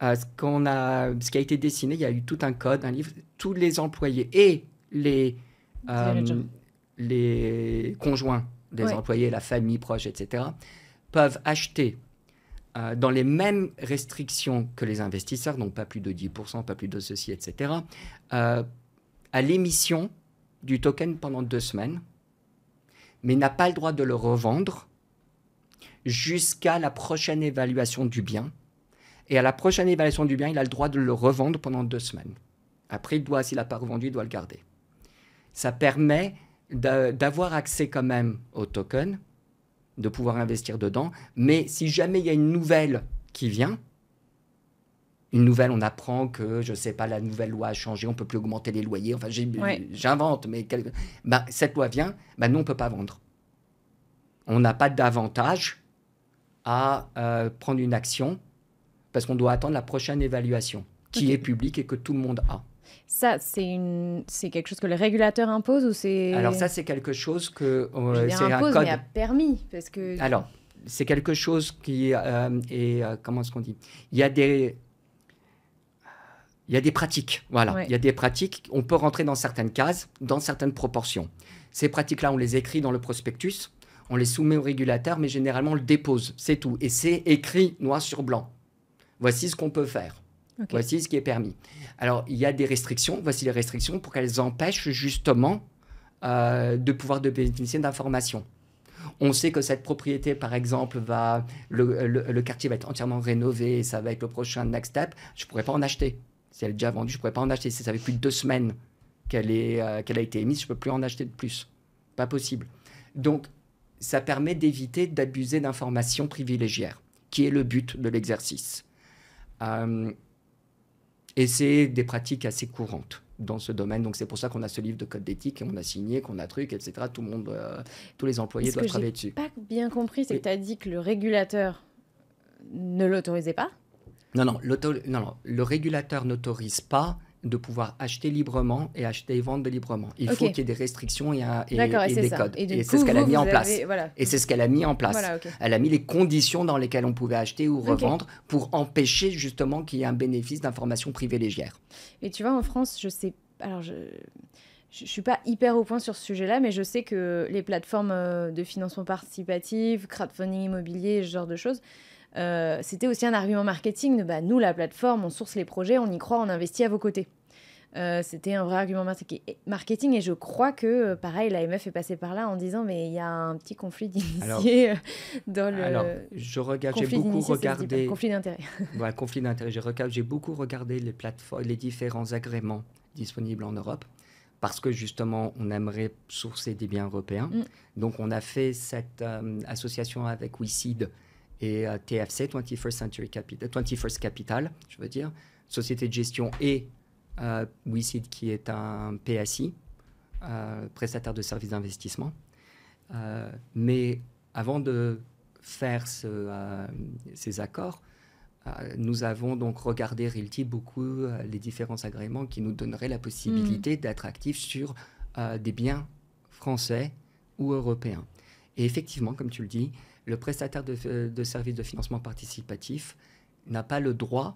ce qui a été dessiné, il y a eu tout un code, un livre, tous les employés et les conjoints des employés, la famille proche, etc., peuvent acheter dans les mêmes restrictions que les investisseurs, donc pas plus de 10%, pas plus de ceci, etc., à l'émission du token pendant 2 semaines, mais n'a pas le droit de le revendre jusqu'à la prochaine évaluation du bien. Et à la prochaine évaluation du bien, il a le droit de le revendre pendant 2 semaines. Après, s'il n'a pas revendu, il doit le garder. Ça permet d'avoir accès quand même au token, de pouvoir investir dedans. Mais si jamais il y a une nouvelle qui vient, on apprend que, je ne sais pas, la nouvelle loi a changé, on ne peut plus augmenter les loyers. Enfin, j'invente, mais cette loi vient, nous, on ne peut pas vendre. On n'a pas d'avantage à prendre une action parce qu'on doit attendre la prochaine évaluation qui est publique et que tout le monde a.
Ça, c'est quelque chose que les régulateurs imposent ou c'est...
Alors ça, c'est quelque chose que...
c'est un code... mais à permis, parce que...
Alors, c'est quelque chose qui est... comment est-ce qu'on dit ? Il y a des pratiques, voilà. Il y a des pratiques, on peut rentrer dans certaines cases, dans certaines proportions. Ces pratiques-là, on les écrit dans le prospectus, on les soumet au régulateur, mais généralement, on le dépose, c'est tout. Et c'est écrit noir sur blanc. Voici ce qu'on peut faire. Voici ce qui est permis. Alors, il y a des restrictions. Voici les restrictions pour qu'elles empêchent justement de pouvoir bénéficier d'informations. On sait que cette propriété, par exemple, le quartier va être entièrement rénové et ça va être le prochain next step. Je ne pourrais pas en acheter. Si elle est déjà vendue, je ne pourrais pas en acheter. Si ça fait plus de 2 semaines qu'elle a été émise, je ne peux plus en acheter de plus. Pas possible. Donc, ça permet d'éviter d'abuser d'informations privilégiées, qui est le but de l'exercice. Et c'est des pratiques assez courantes dans ce domaine. Donc, c'est pour ça qu'on a ce livre de code d'éthique, qu'on a signé, qu'on a truc, etc. Tout le monde, tous les employés doivent travailler dessus.
Ce que je n'ai pas bien compris, c'est que tu as dit que le régulateur ne l'autorisait pas.
Non, le régulateur n'autorise pas de pouvoir acheter librement et acheter et vendre librement. Il faut qu'il y ait des restrictions et des codes. Et c'est ce qu'elle a mis en place. Et c'est ce qu'elle a mis en place. Elle a mis les conditions dans lesquelles on pouvait acheter ou revendre pour empêcher justement qu'il y ait un bénéfice d'informations privilégiées.
Et tu vois, en France, je sais... Alors, je suis pas hyper au point sur ce sujet-là, mais je sais que les plateformes de financement participatif, crowdfunding immobilier, ce genre de choses, c'était aussi un argument marketing de nous, la plateforme, on source les projets, on y croit, on investit à vos côtés. C'était un vrai argument marketing et je crois que, pareil, l'AMF est passée par là en disant mais il y a un petit conflit d'initiés dans le...
Alors, j'ai beaucoup regardé...
Conflit d'intérêt.
Ouais, conflit d'intérêt. J'ai beaucoup regardé les plateformes, les différents agréments disponibles en Europe parce que justement, on aimerait sourcer des biens européens. Donc, on a fait cette association avec WeSeed et TFC, 21st Capital, je veux dire, société de gestion, et WeSeed qui est un PSI, prestataire de services d'investissement. Mais avant de faire ces accords, nous avons donc regardé Realty beaucoup les différents agréments qui nous donneraient la possibilité d'être actifs sur des biens français ou européens. Et effectivement, comme tu le dis, le prestataire de services de financement participatif n'a pas le droit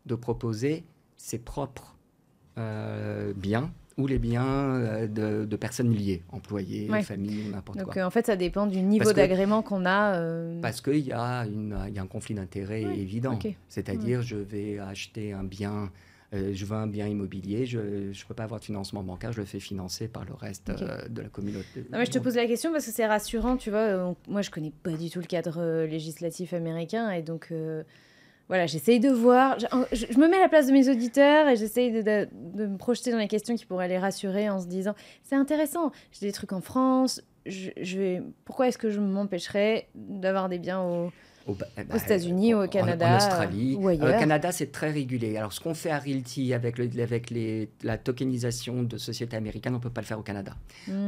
de proposer ses propres biens ou les biens de personnes liées, employés, familles, n'importe quoi.
Donc en fait, ça dépend du niveau d'agrément qu'on a.
Parce qu'il y a un conflit d'intérêt évident. C'est-à-dire, je vais acheter un bien... je veux un bien immobilier, je ne peux pas avoir de financement bancaire, je le fais financer par le reste de la communauté.
Non, mais je te pose la question parce que c'est rassurant, tu vois. Moi, je ne connais pas du tout le cadre législatif américain et donc, voilà, j'essaye de voir. Je me mets à la place de mes auditeurs et j'essaye de me projeter dans les questions qui pourraient les rassurer en se disant, c'est intéressant, j'ai des trucs en France, pourquoi est-ce que je m'empêcherais d'avoir des biens aux États-Unis, au Canada,
en Australie.
Ou ailleurs.
Au Canada, c'est très régulé. Alors, ce qu'on fait à Realty avec la tokenisation de sociétés américaines, on ne peut pas le faire au Canada.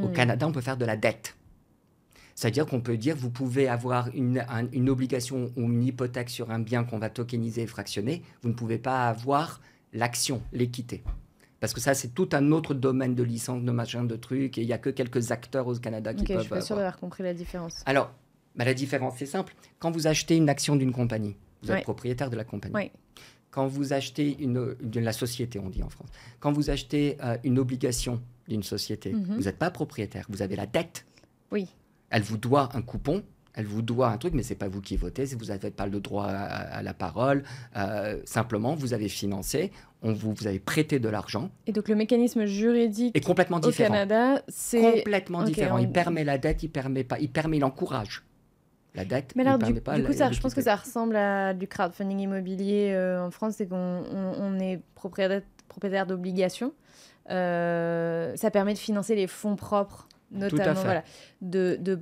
Au Canada, on peut faire de la dette. C'est-à-dire qu'on peut dire, vous pouvez avoir une obligation ou une hypothèque sur un bien qu'on va tokeniser et fractionner. Vous ne pouvez pas avoir l'action, l'équité. Parce que ça, c'est tout un autre domaine de licence, de machin, de trucs. Et il n'y a que quelques acteurs au Canada qui peuvent...
Je suis pas sûre d'avoir compris la différence.
Alors, la différence, c'est simple. Quand vous achetez une action d'une compagnie, Vous êtes propriétaire de la compagnie.
Oui.
Quand vous achetez de la société, on dit en France, quand vous achetez une obligation d'une société, vous n'êtes pas propriétaire, vous avez la dette.
Oui.
Elle vous doit un coupon, elle vous doit un truc, mais ce n'est pas vous qui votez, vous n'avez pas le droit à la parole. Simplement, vous avez financé, vous avez prêté de l'argent.
Et donc, le mécanisme juridique
est complètement différent.
Au Canada, c'est...
Complètement différent. Il permet la dette, il permet pas. Il encourage la dette.
Mais alors,
il permet pas
du coup, je pense que ça ressemble à du crowdfunding immobilier en France, c'est qu'on est propriétaire d'obligations. Ça permet de financer les fonds propres, notamment de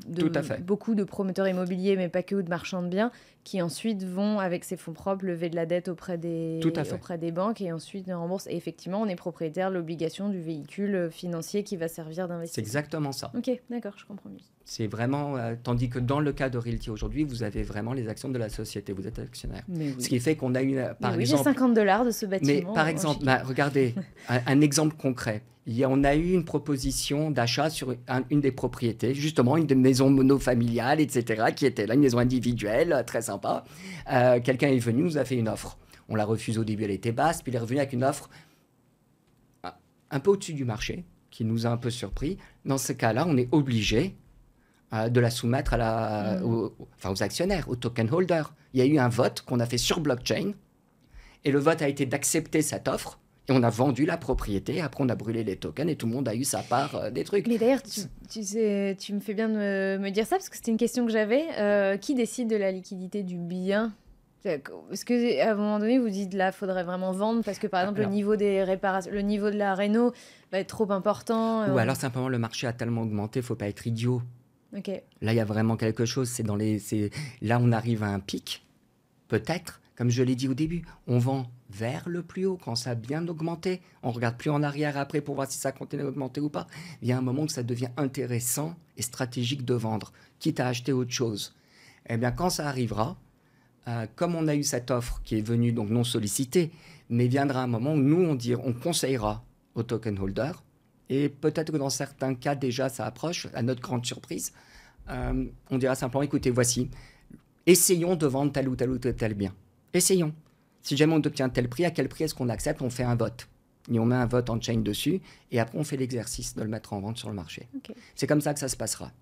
beaucoup de promoteurs immobiliers, mais pas que, ou de marchands de biens, qui ensuite vont, avec ces fonds propres, lever de la dette auprès des banques et ensuite remboursent. Et effectivement, on est propriétaire de l'obligation du véhicule financier qui va servir d'investissement.
C'est exactement ça.
Ok, d'accord, je comprends mieux.
C'est vraiment... tandis que dans le cas de Realty aujourd'hui, vous avez vraiment les actions de la société. Vous êtes actionnaire.
Oui.
Ce qui fait qu'on a eu, par exemple...
j'ai $50 de ce bâtiment.
Mais par exemple, regardez, un exemple concret. On a eu une proposition d'achat sur une des propriétés, justement une des maisons monofamiliales, etc., qui était là, une maison individuelle, très sympa. Quelqu'un est venu, nous a fait une offre. On l'a refusée au début, elle était basse, puis il est revenu avec une offre un peu au-dessus du marché, qui nous a un peu surpris. Dans ce cas-là, on est obligé de la soumettre aux actionnaires, aux token holders. Il y a eu un vote qu'on a fait sur blockchain, et le vote a été d'accepter cette offre. Et on a vendu la propriété, après on a brûlé les tokens et tout le monde a eu sa part des trucs.
Mais d'ailleurs, tu me fais bien de me dire ça, parce que c'était une question que j'avais. Qui décide de la liquidité du bien ? Est-ce qu'à un moment donné, vous dites là, il faudrait vraiment vendre parce que par exemple, le niveau des réparations, le niveau de la réno va être trop important
Ou alors simplement le marché a tellement augmenté, il ne faut pas être idiot.
Okay.
Là, il y a vraiment quelque chose. Là, on arrive à un pic, peut-être. Comme je l'ai dit au début, on vend vers le plus haut quand ça a bien augmenté. On ne regarde plus en arrière après pour voir si ça continue à augmenter ou pas. Il y a un moment où ça devient intéressant et stratégique de vendre, quitte à acheter autre chose. Eh bien, quand ça arrivera, comme on a eu cette offre qui est venue donc non sollicitée, mais viendra un moment où nous, on conseillera aux token holders, et peut-être que dans certains cas déjà ça approche, à notre grande surprise, on dira simplement, écoutez, voici, essayons de vendre tel ou tel bien. Essayons. Si jamais on obtient tel prix, à quel prix est-ce qu'on accepte ? On fait un vote. Et on met un vote en chain dessus, et après on fait l'exercice de le mettre en vente sur le marché.
Okay.
C'est comme ça que ça se passera.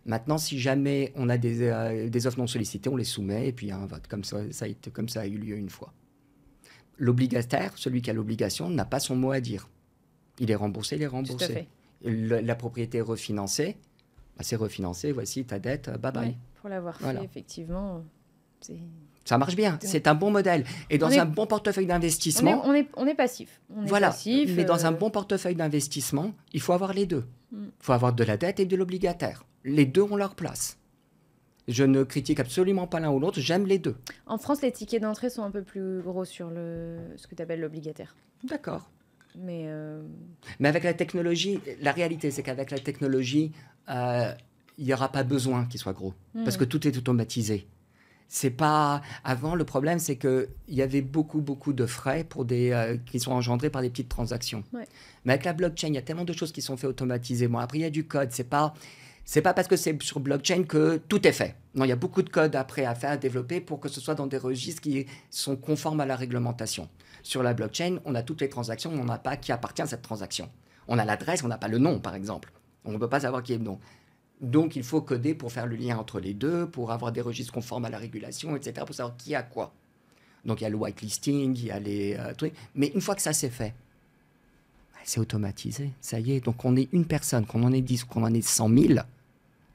Maintenant, si jamais on a des offres non sollicitées, on les soumet, et puis il y a un vote. Comme ça a eu lieu une fois. L'obligataire, celui qui a l'obligation, n'a pas son mot à dire. Il est remboursé, il est remboursé.
Tout à fait.
La propriété est refinancée. C'est refinancé, voici ta dette, bye bye.
Ouais, pour l'avoir fait, effectivement,
ça marche bien, c'est un bon modèle. Et dans un bon portefeuille d'investissement...
On est passif. Passif,
mais dans un bon portefeuille d'investissement, il faut avoir les deux. Il faut avoir de la dette et de l'obligataire. Les deux ont leur place. Je ne critique absolument pas l'un ou l'autre, j'aime les deux.
En France, les tickets d'entrée sont un peu plus gros sur ce que tu appelles l'obligataire.
D'accord.
Mais
avec la technologie, la réalité, c'est qu'avec la technologie, il n'y aura pas besoin qu'il soit gros. Parce que tout est automatisé. C'est pas... Avant, le problème, c'est qu'il y avait beaucoup de frais qui sont engendrés par des petites transactions.
Ouais.
Mais avec la blockchain, il y a tellement de choses qui sont faites automatiser. Bon, après, il y a du code. C'est pas parce que c'est sur blockchain que tout est fait. Non, il y a beaucoup de code après à faire, à développer pour que ce soit dans des registres qui sont conformes à la réglementation. Sur la blockchain, on a toutes les transactions, mais on n'a pas qui appartient à cette transaction. On a l'adresse, on n'a pas le nom, par exemple. On ne peut pas savoir qui est le nom. Donc, il faut coder pour faire le lien entre les deux, pour avoir des registres conformes à la régulation, etc., pour savoir qui a quoi. Donc, il y a le whitelisting, il y a les trucs. Mais une fois que ça s'est fait, c'est automatisé, ça y est. Donc, on est une personne, qu'on en ait 10 ou qu'on en ait 100 000,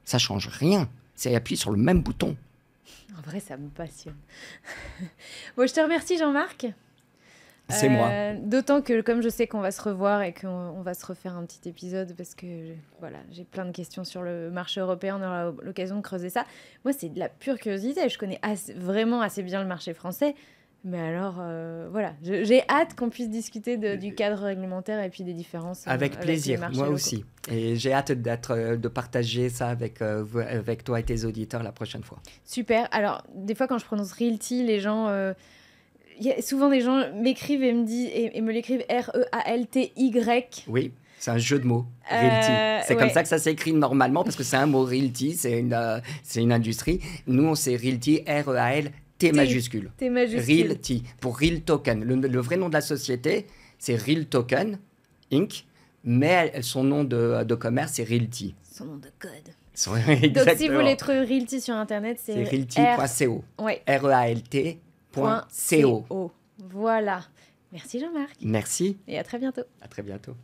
ça ne change rien. C'est appuyer sur le même bouton.
En vrai, ça me passionne. Bon, je te remercie, Jean-Marc.
C'est moi.
D'autant que comme je sais qu'on va se revoir et qu'on va se refaire un petit épisode parce que voilà, j'ai plein de questions sur le marché européen, on aura l'occasion de creuser ça. Moi, c'est de la pure curiosité. Je connais vraiment assez bien le marché français. Mais alors, voilà, j'ai hâte qu'on puisse discuter du cadre réglementaire et puis des différences.
Avec plaisir, moi
locaux.
aussi. Et j'ai hâte de partager ça avec toi et tes auditeurs la prochaine fois.
Super. Alors, des fois, quand je prononce Realty, les gens... souvent, des gens m'écrivent et me l'écrivent R-E-A-L-T-Y.
Oui, c'est un jeu de mots, Realty. C'est comme ça que ça s'écrit normalement, parce que c'est un mot Realty, c'est une industrie. Nous, c'est Realty, R-E-A-L-T-Y. T majuscule.
T majuscule.
Realty, pour Real Token. Le vrai nom de la société, c'est Real Token Inc., mais son nom de commerce, c'est Realty.
Son nom de code.
Exactement.
Donc, si vous voulez trouver Realty sur Internet, c'est
realty.co.
Ouais.
REALT.co.
Voilà. Merci Jean-Marc.
Merci.
Et à très bientôt.
À très bientôt.